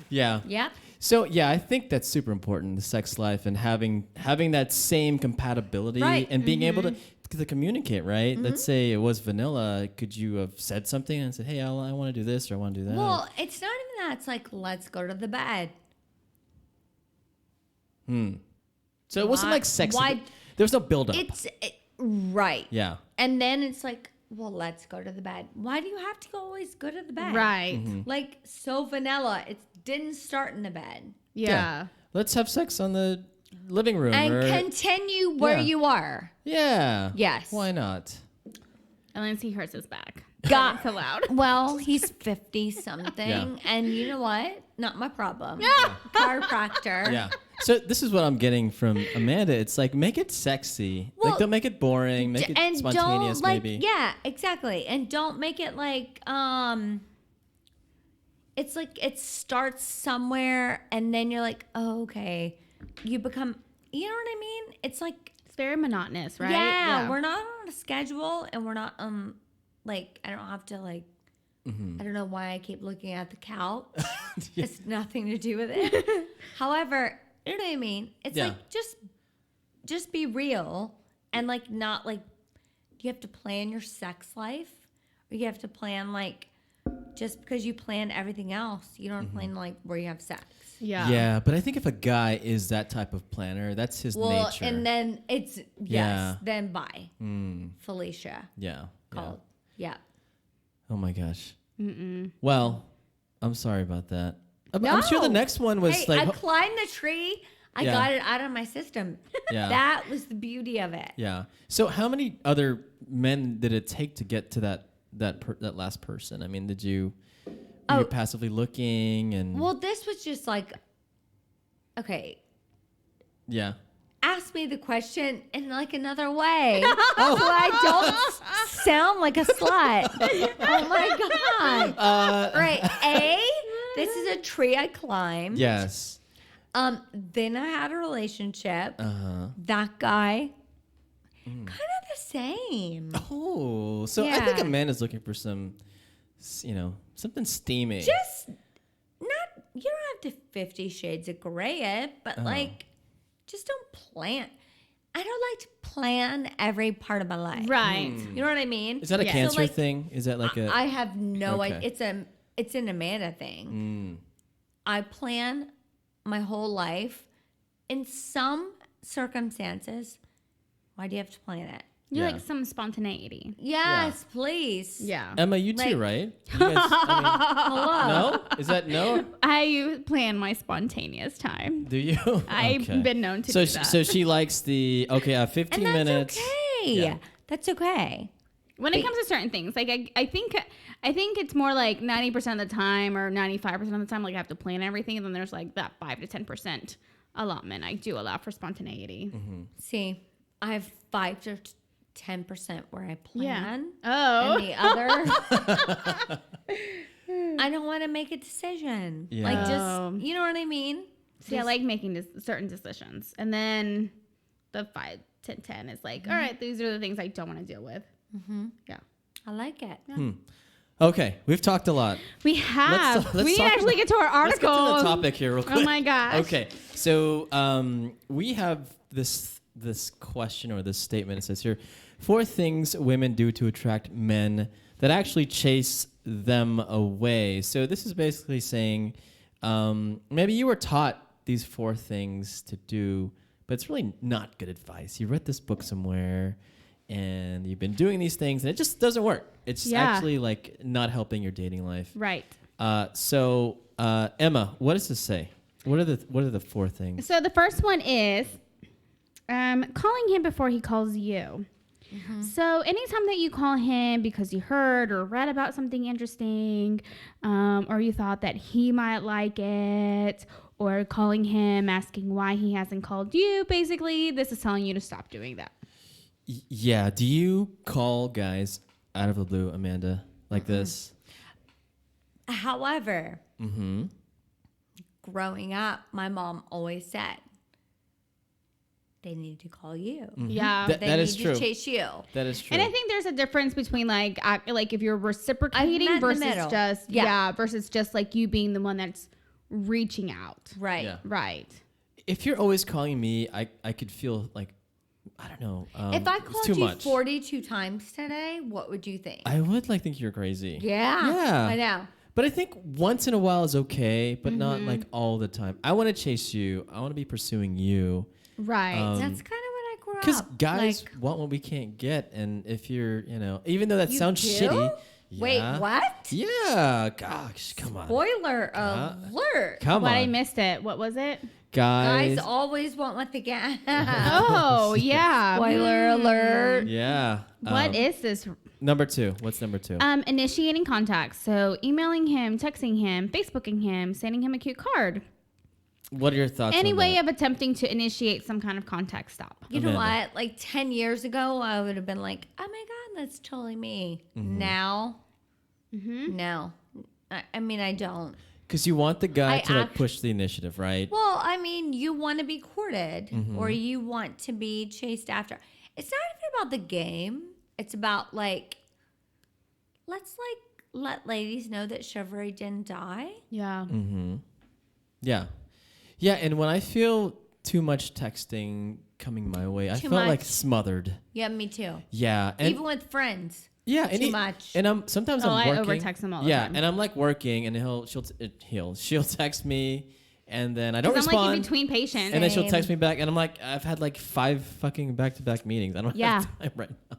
Yeah. Yep. So yeah, I think that's super important, the sex life and having that same compatibility Right. and being able to communicate, right? Let's say it was vanilla. Could you have said something and said, "Hey, I want to do this or I want to do that"? Well, it's not even that. It's like, let's go to the bed. So it wasn't why- like sexy. why- There was no build up. Right. Yeah. And then it's like, well, let's go to the bed. Why do you have to always go to the bed? Right. Like, so vanilla. It didn't start in the bed. Yeah. Let's have sex on the living room. And or, continue where Yeah. you are. yeah. Yes. Why not? Unless he hurts his back. God. It's allowed. Well, he's 50 something. Yeah. And you know what? Not my problem. Chiropractor. Yeah. So this is what I'm getting from Amanda. It's like make it sexy. Well, like don't make it boring. Make it And spontaneous, don't like, maybe. yeah, exactly. And don't make it like, it's like it starts somewhere and then you're like, oh, okay. You become, you know what I mean? It's like, It's very monotonous, right? yeah, we're not on a schedule and we're not, like, I don't have to like, I don't know why I keep looking at the couch. It's nothing to do with it. However, you know what I mean? It's Yeah. like, just be real and like, not like, you have to plan your sex life or you have to plan like, just because you plan everything else, you don't plan like where you have sex. Yeah. Yeah, but I think if a guy is that type of planner, that's his Well, nature. and then it's, yes, Yeah. then bye. Felicia yeah. called. Yeah. Oh my gosh. Well, I'm sorry about that. I'm sure the No. next one was Hey, like. I climbed the tree. I Yeah. got it out of my system. Yeah. That was the beauty of it. Yeah. So how many other men did it take to get to that last person? I mean, were you passively looking and Well, this was just like, okay, yeah. ask me the question in like another way. So I don't sound like a slut. Oh my God. Right. A, this is a tree I climbed. Yes. Then I had a relationship. Uh-huh. That guy, kind of the same. Oh, so I think Yeah. Amanda's looking for some, something steamy. Just not, you don't have to 50 Shades of Grey it, but like, just don't plan. I don't like to plan every part of my life. Right. You know what I mean? Is that a Yeah. cancer So, like, thing? Is that like a? I have no Okay. idea. It's an Amanda thing. I plan my whole life. In some circumstances, why do you have to plan it? You Yeah. like some spontaneity. Yes, please. Yeah. Emma, you too, Like- right? You guys, Hello. no? Is that no? I plan my spontaneous time. Do you? I've Okay. been known to So, do that. so she likes the, okay, 15 And that's minutes. okay. Yeah. That's okay. When it comes to certain things, like I think it's more like 90% of the time or 95% of the time, like I have to plan everything, and then there's like that 5 to 10% allotment. I do allow for spontaneity. See, I have 5 to 10% where I plan. Oh. And the other, I don't want to make a decision. Yeah. Like Oh. just, you know what I mean? See, I like making certain decisions, and then the 5 to 10 is like, all right, these are the things I don't want to deal with. Yeah. I like it. Okay, we've talked a lot. We have. let's we talk actually get to our Let's article. get to the topic here real quick. Oh my gosh. Okay, so we have this question or this statement. It says here, 4 things women do to attract men that actually chase them away. So this is basically saying maybe you were taught these 4 things to do, but it's really not good advice. You read this book somewhere and you've been doing these things and it just doesn't work. It's actually like not helping your dating life. Right. So Emma, what does this say? What are the 4 things? So the first one is calling him before he calls you. So anytime that you call him because you heard or read about something interesting, or you thought that he might like it, or calling him asking why he hasn't called you, basically this is telling you to stop doing that. Yeah. Do you call guys out of the blue, Amanda, like this? However, growing up, my mom always said, they need to call you. Yeah. That They is need true. to chase you. That is true. And I think there's a difference between like if you're I've met reciprocating in the versus middle. just Yeah. versus just like you being the one that's reaching out. Right. Yeah. Right. If you're always calling me, I could feel like, I don't know. If I it's called too you much. 42 times today, what would you think? I would think you're crazy. Yeah. Yeah. I know. But I think once in a while is okay, but not Mm-hmm. like all the time. I want to chase you. I want to be pursuing you. Right. That's kind of what I grew Because up. guys like, want what we can't get. And if you're, even though that You sounds do? shitty. Wait, yeah. what? Yeah. Gosh, come on. Spoiler alert. Come What I on. missed it. What was it? Guys. Guys always want what they get. Oh, yeah. Spoiler alert. Yeah. What is this? Number 2? What's number 2? Initiating contact. So emailing him, texting him, Facebooking him, sending him a cute card. What are your thoughts Any on way that? of attempting to initiate some kind of contact, stop. You know Amanda. what? Like 10 years ago, I would have been like, oh my God, that's totally me. Now, no. I mean, I don't. Because you want the guy I to act- push the initiative, right? Well, I mean, you want to be courted or you want to be chased after. It's not even about the game. It's about let's let ladies know that chivalry didn't die. Yeah. Yeah. Yeah, and when I feel too much texting coming my way, I Too felt like much. smothered. Yeah, me too. Yeah. And Even with friends. yeah, and too much. And sometimes Oh, I'm I working. overtext him all the yeah, time. and I'm like working, and she'll text me, and then I don't I'm respond. like in between patients. and then she'll Same. text me back, and I'm like, I've had like 5 fucking back-to-back meetings. I don't Yeah. have time right now.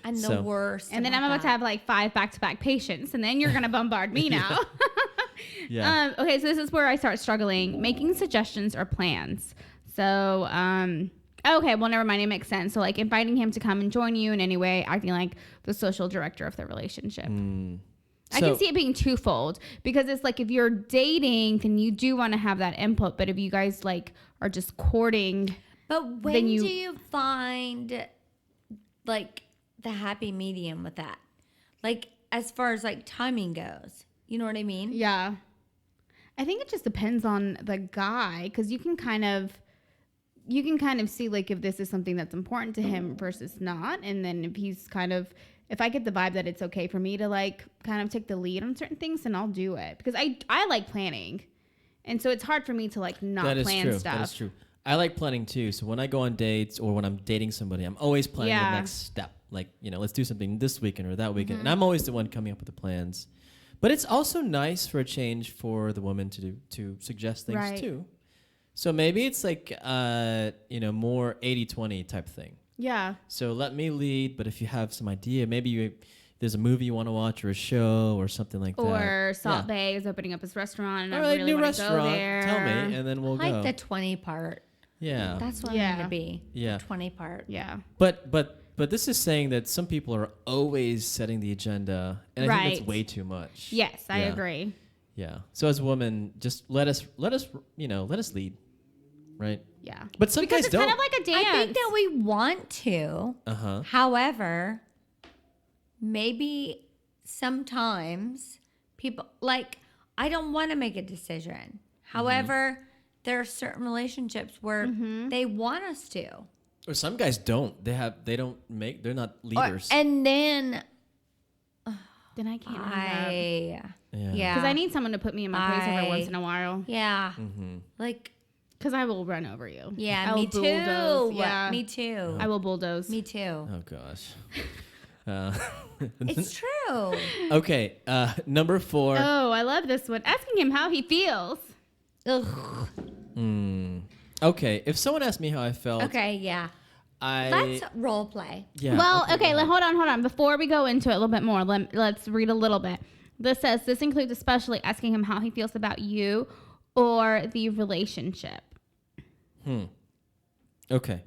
I'm the So- worst. And then I'm about to have like 5 back-to-back patients, and then you're gonna bombard me now. Yeah. Okay, so this is where I start struggling, making suggestions or plans. So, okay, well, never mind. It makes sense. So, like inviting him to come and join you in any way, acting like the social director of the relationship. I So- can see it being twofold because it's like if you're dating, then you do want to have that input. But if you guys like are just courting, But when then you- do you find like the happy medium with that? Like as far as like timing goes, you know what I mean? yeah, I think it just depends on the guy because you can kind of see like if this is something that's important to him versus not, and then if I get the vibe that it's okay for me to like kind of take the lead on certain things, then I'll do it because I like planning, and so it's hard for me to like not That is plan true. stuff. That is true. I like planning too. So when I go on dates or when I'm dating somebody, I'm always planning Yeah. the next step. Like, let's do something this weekend or that weekend. Mm-hmm. And I'm always the one coming up with the plans. But it's also nice for a change for the woman to suggest things Right. too. So maybe it's like more 80-20 type thing. Yeah. So let me lead, but if you have some idea, maybe there's a movie you want to watch or a show or something like that. Or Salt Yeah. Bay is opening up his restaurant, and All I right, really new want to go restaurant. there. Tell me, and then we'll I go. like the 20 part. Yeah. That's what Yeah. I'm going to be. Yeah. 20 part. Yeah. But this is saying that some people are always setting the agenda, and I think Right. that's way too much. Yes, I Yeah. agree. Yeah. So as a woman, just let us lead, right? Yeah. But some Because guys it's don't. kind of like a dance. I think that we want to. Uh-huh. However, maybe sometimes people I don't want to make a decision. However, there are certain relationships where they want us to. Or some guys don't. They're not leaders. And then then I can't have that. yeah. Because I need someone to put me in my place every once in a while. Yeah. Mm-hmm. Like, Because I will run over you. yeah, I will me too. bulldoze. Yeah. Me too. I will bulldoze. Me too. Oh gosh. It's true. Okay. Number 4. Oh, I love this one. Asking him how he feels. Ugh. Okay. If someone asked me how I felt, Okay, yeah. I Let's role play. yeah. Well, okay, go ahead. hold on. Before we go into it a little bit more, let's read a little bit. This says, this includes especially asking him how he feels about you or the relationship. Okay.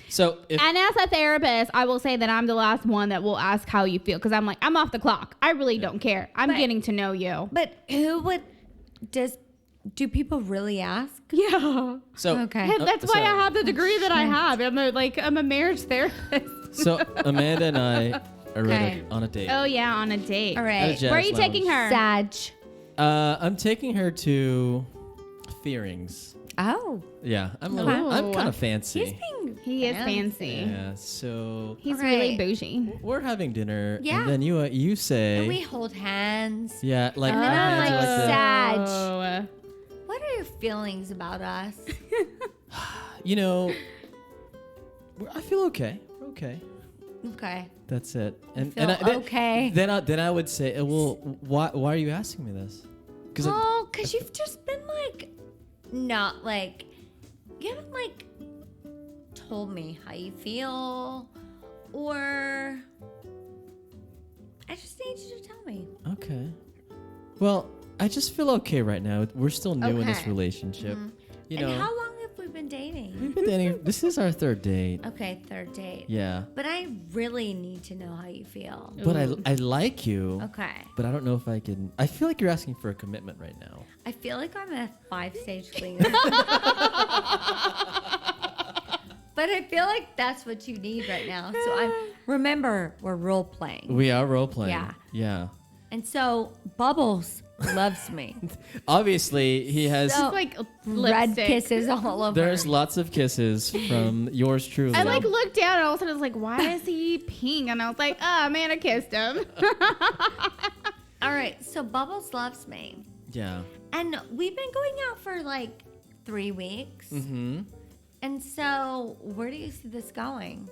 So if And as a therapist, I will say that I'm the last one that will ask how you feel because I'm like, I'm off the clock. I really don't care. I'm But- getting to know you. But do people really ask? Yeah. so Okay. And that's why so- I have the degree that I have. I'm a marriage therapist. So Amanda and I are Okay. on a date. Oh, yeah, on a date. All At a right. jazz Where are you lounge. taking her? Sag. I'm taking her to Fearings. Oh. Yeah, I'm Ooh. kind of fancy. He's being He is fancy. Yeah, so He's All right. really bougie. we're having dinner, Yeah. and then you say, And we hold hands. yeah, like And then our I'm hands like, are sad. Oh. What are your feelings about us? I feel okay. We're okay. Okay. That's it. And feel okay. Then I would say, well, why are you asking me this? Because Oh, because you've just been you haven't told me how you feel, or I just need you to tell me. okay. Well, I just feel okay right now. We're still new in this Okay. relationship. You know, And how long have we been dating? we've been dating. This is our 3rd date. Okay, 3rd date. Yeah. But I really need to know how you feel. But I like you. Okay. But I don't know if I can. I feel like you're asking for a commitment right now. I feel like I'm a 5-stage fling. But I feel like that's what you need right now. So remember, we're role playing. We are role playing. Yeah. Yeah. And so Bubbles loves me. Obviously, he has. So- It's like Red lipstick. kisses all over. There's lots of kisses from yours truly. I looked down and all of a sudden I was like, why is he pink? And I was like, oh, man, I kissed him. All right, so Bubbles loves me. Yeah. And we've been going out for 3 weeks. Mm-hmm. And so where do you see this going?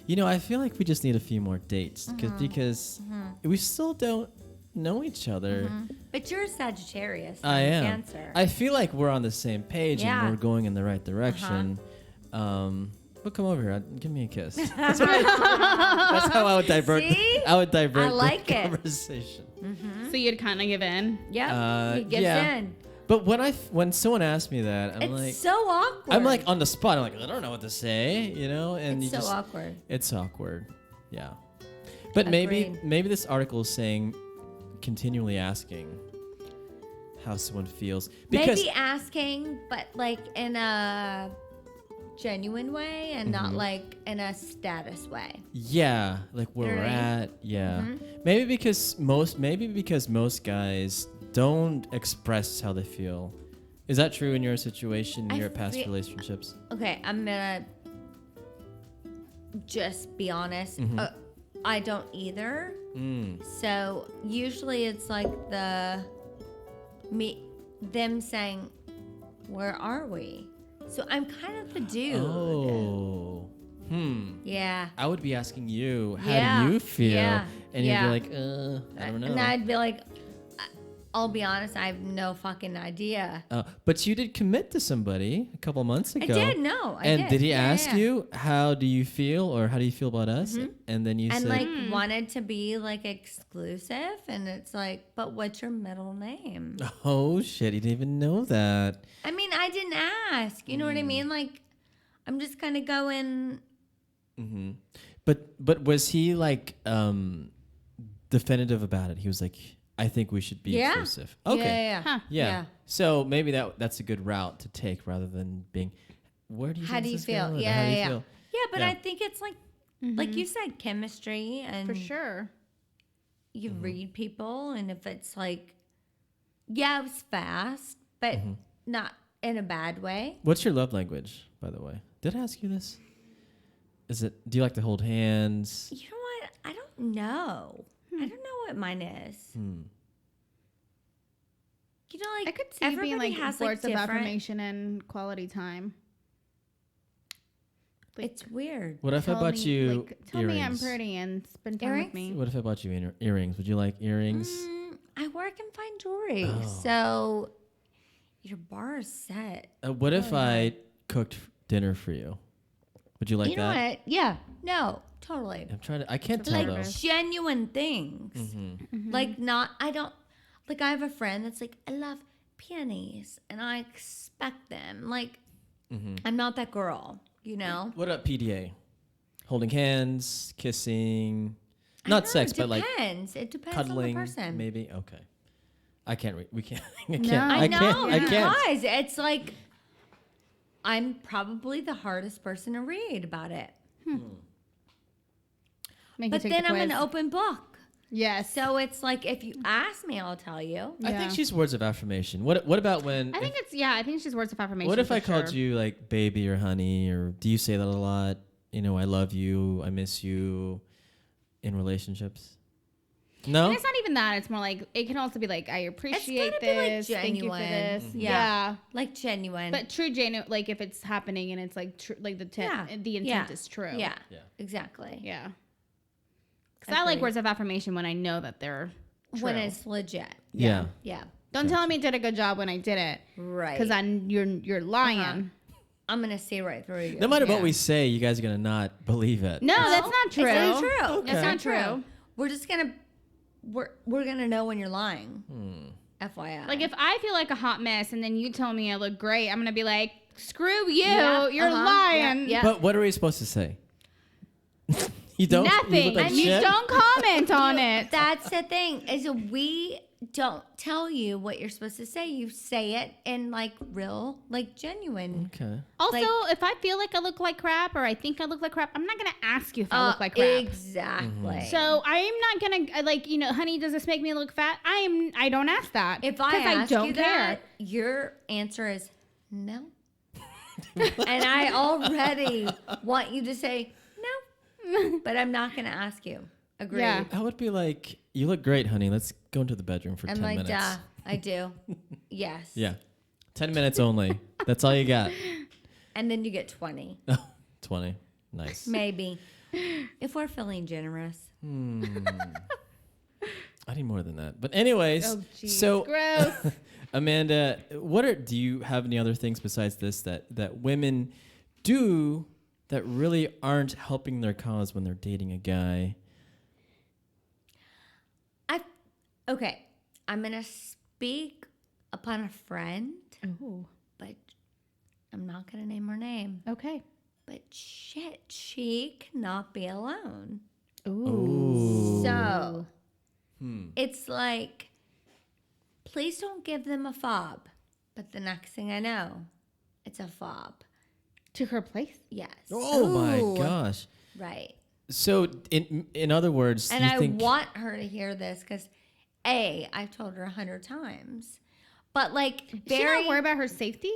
I feel like we just need a few more dates because we still don't know each other. But you're a Sagittarius. I I'm am. Cancer. I feel like we're on the same page Yeah. and we're going in the right direction. But come over here. Give me a kiss. That's how I would divert. See? I would divert I like the it. conversation. So you'd kind of give in. Yep. He gets yeah. in. But when someone asks me that, I'm It's like, so awkward. I'm like on the spot. I'm like, I don't know what to say, and It's you so just, awkward. It's awkward. Yeah. But Agreed. maybe this article is saying continually asking how someone feels because Maybe asking, but in a genuine way and not in a status way. yeah, like where You know we're what I at. Yeah. Maybe because most guys don't express how they feel. Is that true in your situation, in I your past fe- relationships? Okay, I'm gonna just be honest. Mm-hmm. I don't either. So usually it's them saying, "Where are we?" So I'm kind of the dude. Oh. Yeah. I would be asking you, how Yeah, do you feel? yeah, And yeah. you'd be like, I don't know. And I'd be like, I'll be honest, I have no fucking idea. But you did commit to somebody a couple months ago. I did. No, I and did. did he Yeah, ask yeah. you, how do you feel, or how do you feel about us? And then you And said, like wanted to be like exclusive, and it's like, but what's your middle name? oh shit, he didn't even know that. I mean, I didn't ask. You know what I mean? Like, I'm just kind of going. But was he like definitive about it? He was like, I think we should be Yeah. exclusive. Okay. Yeah. Huh. Yeah. So maybe that's a good route to take rather than being, where do you How think do you this is feel? going? Or Yeah, how do you yeah. feel? Yeah, but Yeah. I think it's like you said, chemistry, and For sure. you read people, and if it's like, yeah, it was fast, but not in a bad way. What's your love language, by the way? Did I ask you this? Do you like to hold hands? You know what? I don't know. I don't know what mine is. You know, like I could see you being everybody like has words of different. affirmation and quality time. Like, It's weird. What if I tell bought me- you like, tell me I'm earrings? pretty and spend time Earrings? with me. What if I bought you earrings? Would you like earrings? I work in fine jewelry, Oh. so your bar is set. What if I cooked dinner for you? Would you like You know that? what? Yeah. No, totally. I'm trying to. I can't tell Like though. genuine things. Like not. I don't. Like I have a friend that's like, I love peonies, and I expect them. Like I'm not that girl. You know. What about PDA? Holding hands, kissing, I not don't sex, know, but like depends. It depends cuddling, on the person. maybe. Okay, I can't. We can't. I can't. No. I know, I can't. guys. It's like I'm probably the hardest person to read about it. Make you But take then the I'm an quiz. open book. Yes. So it's like if you ask me, I'll tell you. I think she's words of affirmation. What about when? I think I think she's words of affirmation. What if for I called sure. you like baby or honey, or do you say that a lot? You know, I love you, I miss you, in relationships. No. And it's not even that. It's more like it can also be like I appreciate gotta be, like, this. Thank you for genuine. this. Yeah. Like genuine. But true genuine, like if it's happening and it's like true, like the intent is true. Yeah. Yeah. Exactly. Yeah. Because I like Agreed. words of affirmation when I know that they're true. When it's legit. Yeah. Yeah. Don't tell me I did a good job when I did it. Right. Because you're lying. I'm gonna see right through you. No matter what Yeah. we say, you guys are gonna not believe it. No, that's not true. It's not true. Okay. It's not True. true. We're just gonna we're gonna know when you're lying. FYI. Like if I feel like a hot mess and then you tell me I look great, I'm gonna be like, screw you, Yeah, you're uh-huh, lying. yeah. But what are we supposed to say? You don't. You Nothing. look like And you shit? don't comment on it. That's the thing, is we don't tell you what you're supposed to say. You say it in like real, like genuine. Okay. Also, Like- if I feel like I look like crap or I think I look like crap, I'm not gonna ask you if I look like crap. Exactly. So I am not gonna like, honey, does this make me look fat? I don't ask that. if I 'cause ask don't you care. that, your answer is no. And I already want you to say no, but I'm not going to ask you. Agreed. Yeah. I would be like, you look great, honey. Let's go into the bedroom for I'm 10 like, minutes. duh, I do. Yes. Yeah. 10 minutes only. That's all you got. And then you get 20, 20. Nice. maybe, if we're feeling generous. I need more than that. But anyways, Oh, jeez. so Gross. Amanda, do you have any other things besides this that women do that really aren't helping their cause when they're dating a guy? Okay, I'm going to speak upon a friend, Ooh. but I'm not going to name her name. Okay. But shit, she cannot be alone. Ooh. So it's like, please don't give them a fob. But the next thing I know, it's a fob. To her place? Yes. Oh my Ooh. gosh. Right. So in other words, And you I think want her to hear this because, I've told her 100 times. But like, She very. not worry about her safety?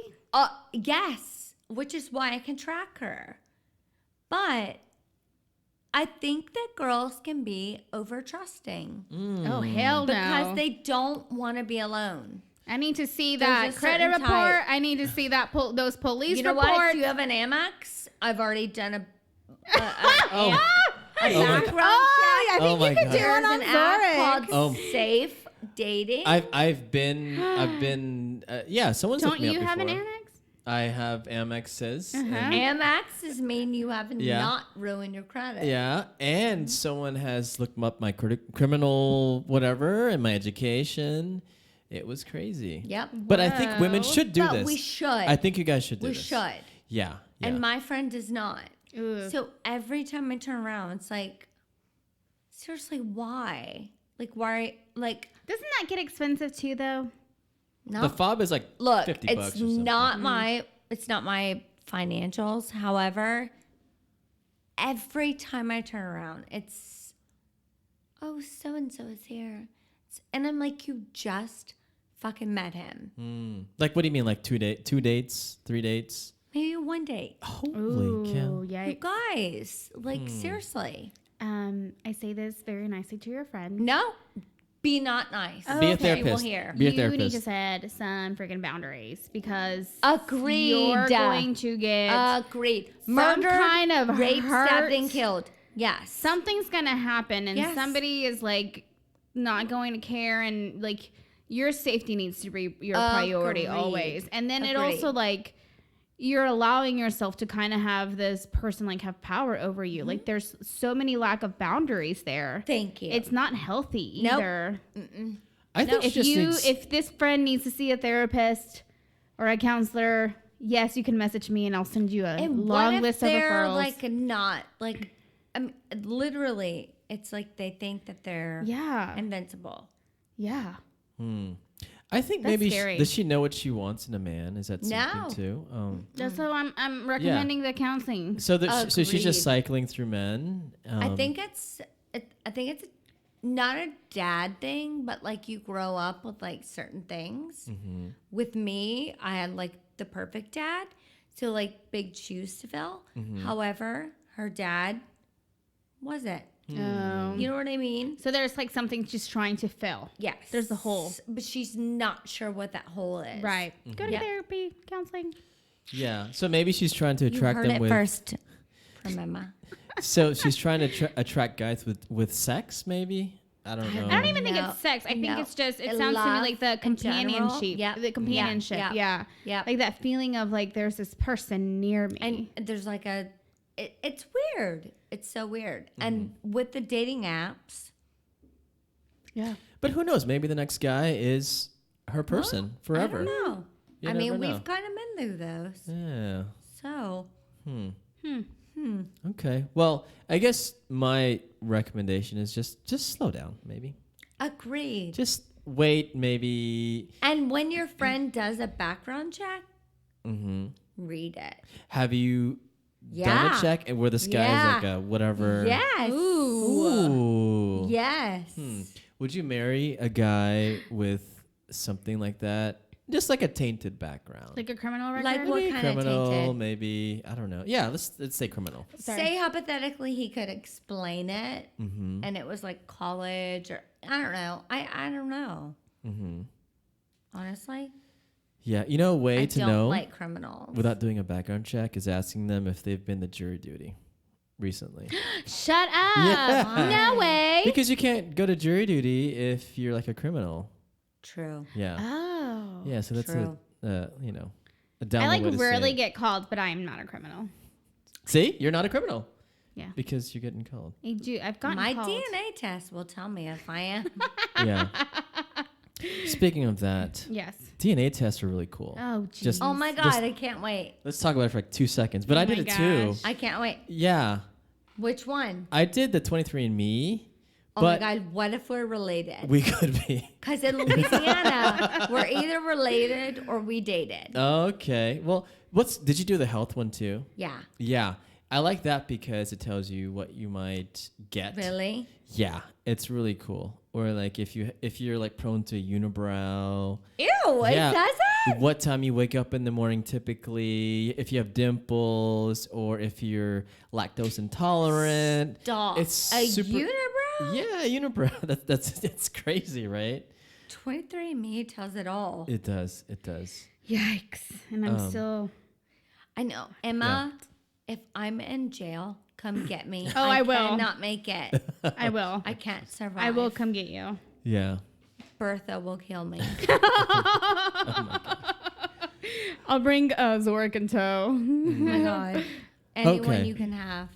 Yes, which is why I can track her. But I think that girls can be over trusting Oh, hell no. because they don't want to be alone. I need to see There's that a credit certain report. type. I need to see that those police You know reports. what? If you have an Amex, I've already done a Oh. background Oh, check. I Oh my God. There's an app Zorric. called Safe Dating. I've been yeah, someone's Don't hooked me up you have an before. Amex? I have Amexes. Amexes mean you have Yeah. not ruined your credit. Yeah, and someone has looked up my criminal whatever and my education. It was crazy. Yep. But I think women should do But this. we should. I think you guys should do We this. should. Yeah. And my friend does not. Ooh. So every time I turn around, it's like, seriously, why? Like, why? Like, Doesn't that get expensive too, though? no. the fob is like Look, 50 it's bucks or something. not my financials. However, every time I turn around, it's, oh, so and so is here, and I'm like, you just fucking met him. Like, what do you mean? Like 2 dates, 3 dates? Maybe one date. Holy cow! Ooh, You yikes. guys, like, seriously, I say this very nicely to your friend. no, be not nice. Be a Okay. therapist. You will hear. Be a You therapist. need to set some freaking boundaries because Agreed. you're going to get Agreed. some Murder, kind of rape, stabbed, and hurt. killed. Yes. Something's gonna happen, and Yes. somebody is like not going to care, and like your safety needs to be your priority Agreed. always. And then it Agreed. also like you're allowing yourself to kind of have this person like have power over you. Like there's so many lack of boundaries there. Thank you. It's not healthy Nope. either. I think If if this friend needs to see a therapist or a counselor, yes, you can message me and I'll send you a and long what if list of they're referrals. like not like, I mean, literally, it's like they think that they're yeah, invincible. yeah. I think That's maybe scary. does she know what she wants in a man? Is that something No. too? That's so I'm recommending the counseling. So so she's just Agreed. cycling through men. I think it's not a dad thing, but like you grow up with like certain things. With me, I had like the perfect dad, so like big shoes to fill. However, her dad wasn't. You know what I mean? So there's like something she's trying to fill. Yes. There's the hole. But she's not sure what that hole is. Right. Go to Yeah. therapy, counseling. Yeah. So maybe she's trying to You attract heard them it with. first from Emma. So she's trying to attract guys with sex. Maybe I don't know. I don't even think No. it's sex. I think No. it's just, it A sounds to me love like the in general. companionship. Yep. The companionship. Yeah. Yeah. Yep. Like that feeling of like there's this person near me. And there's like it's weird. It's so weird. And with the dating apps, yeah. But who knows? Maybe the next guy is her person forever. I don't know. You I never mean, know. we've kind of been through those. Yeah. So, Okay. Well, I guess my recommendation is just slow down. Maybe agreed. just wait. Maybe And when your friend does a background check, read it. have you done Yeah. a check and where this guy is like a whatever? Yes. Ooh. Yes. Would you marry a guy with something like that? Just like a tainted background. Like a criminal record. Like what Maybe kind of criminal, tainted? maybe I don't know. Yeah, let's say criminal. Sorry. Say hypothetically he could explain it, and it was like college or I don't know. I don't know. Honestly, Yeah, you know, a way I to don't know like criminals. without doing a background check is asking them if they've been to jury duty recently. Shut up. Yeah. No way. Because you can't go to jury duty if you're like a criminal. True. Yeah. Oh. Yeah, so that's True. a down I the like way to say rarely it. get called, but I am not a criminal. See? You're not a criminal. Yeah. Because you're getting called. I do. I've gotten My called. DNA test will tell me if I am. Yeah. Speaking of that, Yes. DNA tests are really cool. Oh, geez. Just Oh my God, I can't wait. let's talk about it for like 2 seconds. But Oh I did my it too. gosh. I can't wait. Yeah. Which one? I did the 23andMe, Oh but my God, what if we're related? we could be. Because in Louisiana, we're either related or we dated. Okay. Well, did you do the health one too? Yeah. Yeah. I like that because it tells you what you might get. Really? Yeah, it's really cool. Or like if you're like prone to unibrow. Ew, Yeah. it does it? What time you wake up in the morning typically, if you have dimples, or if you're lactose intolerant. Stop. It's a super, unibrow? Yeah, unibrow. That's it's crazy, right? 23andMe tells it all. It does. It does. Yikes. And I'm still. I know. Emma if I'm in jail, come get me. Oh, I will. cannot make it. I will. I can't survive. I will come get you. Yeah. Bertha will kill me. I'll bring Zorric in tow. Oh my God. Anyone Okay. you can have.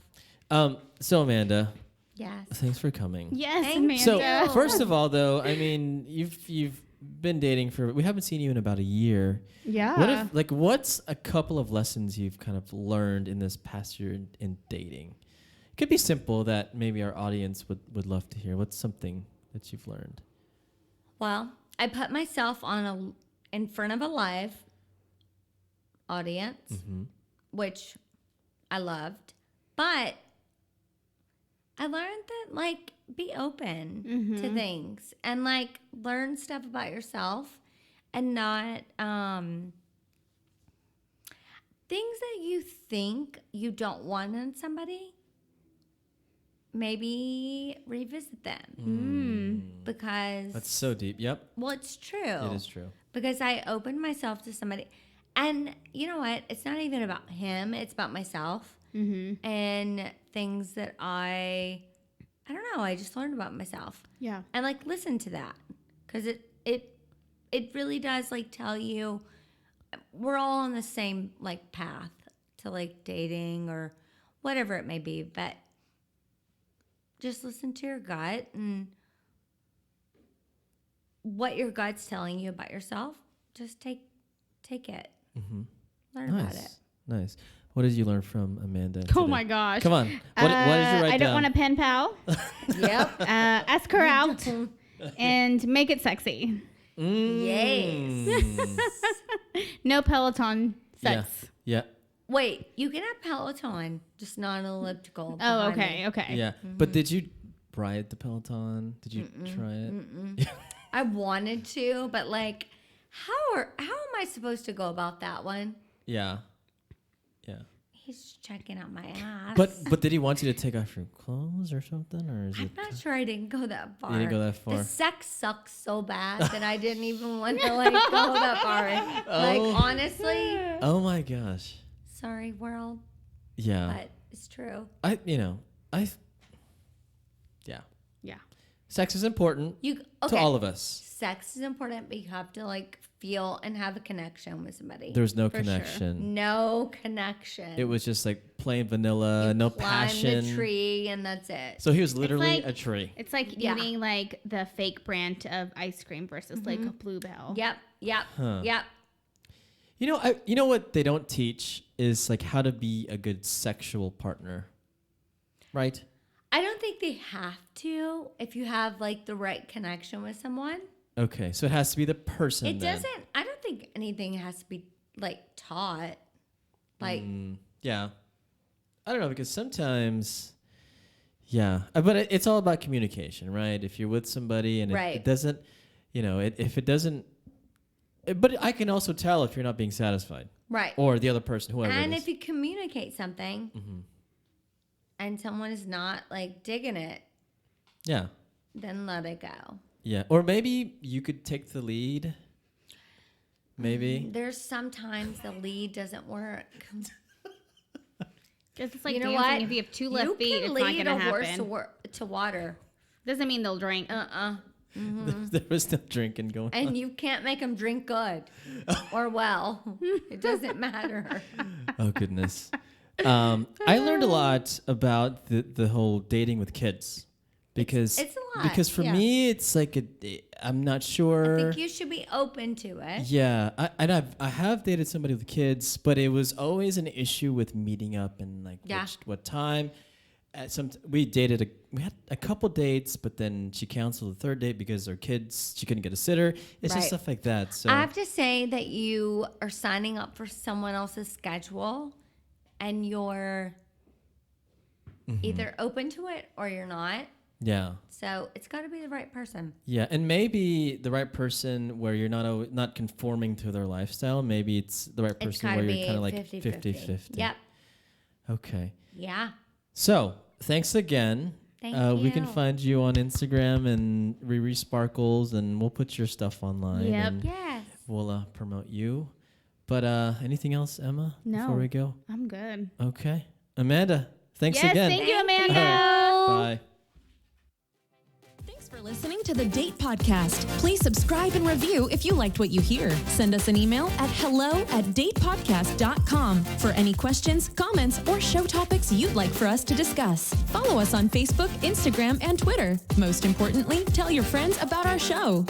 So Amanda, Yes. thanks for coming. Yes, Thank Amanda. So first of all, though, I mean, you've been dating we haven't seen you in about a year. Yeah. What's a couple of lessons you've kind of learned in this past year in dating? It could be simple that maybe our audience would love to hear. What's something that you've learned? Well, I put myself in front of a live audience, which I loved, but I learned that be open to things and learn stuff about yourself and not things that you think you don't want in somebody. Maybe revisit them because That's so deep. Yep. well, it's true. It is true. Because I opened myself to somebody. And you know what? It's not even about him. It's about myself. And things that I don't know. I just learned about myself. Yeah. And listen to that. Because it really does tell you we're all on the same path to dating or whatever it may be. But just listen to your gut and what your gut's telling you about yourself. Just take it. Learn about it. Nice. What did you learn from Amanda? Oh today? my gosh. Come on. What did you write I don't down? want a pen pal. Yep. Ask her out and make it sexy. Yes. No Peloton sex. Yeah. Wait, you can have Peloton, just not an elliptical. Oh, behind me. okay. Yeah. But did you ride the Peloton? Did you try it? I wanted to, but how am I supposed to go about that one? Yeah. Yeah. He's checking out my ass. But did he want you to take off your clothes or something, or is I'm it? not sure I didn't go that far. You didn't go that far? The sex sucks so bad that I didn't even want to go that far. Honestly, Oh my gosh. sorry world, Yeah. but it's true. Yeah. Yeah. Sex is important You to all of us. Sex is important, but you have to feel and have a connection with somebody. There's no For sure. connection. No connection. It was just plain vanilla, You no climb passion. the tree and that's it. So he was literally like- a tree. It's like Yeah. eating the fake brand of ice cream versus a Bluebell. Yep. Huh. Yep. You know what they don't teach is how to be a good sexual partner, right? I don't think they have to if you have the right connection with someone. Okay, so it has to be the person. It then. doesn't. I don't think anything has to be taught. Yeah, I don't know because sometimes, yeah, but it's all about communication, right? If you're with somebody and Right. it doesn't, if it doesn't, but I can also tell if you're not being satisfied, Right. or the other person, whoever And it is. if you communicate something and someone is not digging it, Yeah, then let it go. yeah, or maybe you could take the lead. Maybe. There's sometimes the lead doesn't work. It's like You know dancing. what? If you have two left You feet, can it's not lead going to a horse happen. to water. Doesn't mean they'll drink. There was no drinking going on. And you can't make them drink good or well. It doesn't matter. Oh goodness. I learned a lot about the whole dating with kids because It's a lot, because for yeah. me it's I'm not sure. I think you should be open to it. Yeah, I have dated somebody with kids, but it was always an issue with meeting up and Yeah. what time. We had a couple dates, but then she canceled the third date because her kids she couldn't get a sitter. It's Right. just stuff like that. So I have to say that you are signing up for someone else's schedule and you're either open to it or you're not. yeah. So it's got to be the right person. Yeah, and maybe the right person where you're not conforming to their lifestyle. Maybe it's the right It's person got where to you're be kind of 50-50. Yep. Okay. Yeah. So thanks again. Thank We can you. find you on Instagram and Riri Sparkles, and we'll put your stuff online. Yep. And Yes. we'll promote you. But anything else, Emma? No. Before we go. I'm good. Okay. Amanda, thanks Yes, again. thank you, Amanda. Bye. Thanks for listening to the Date Podcast. Please subscribe and review if you liked what you hear. Send us an email at hello@datepodcast.com for any questions, comments, or show topics you'd like for us to discuss. Follow us on Facebook, Instagram, and Twitter. Most importantly, tell your friends about our show.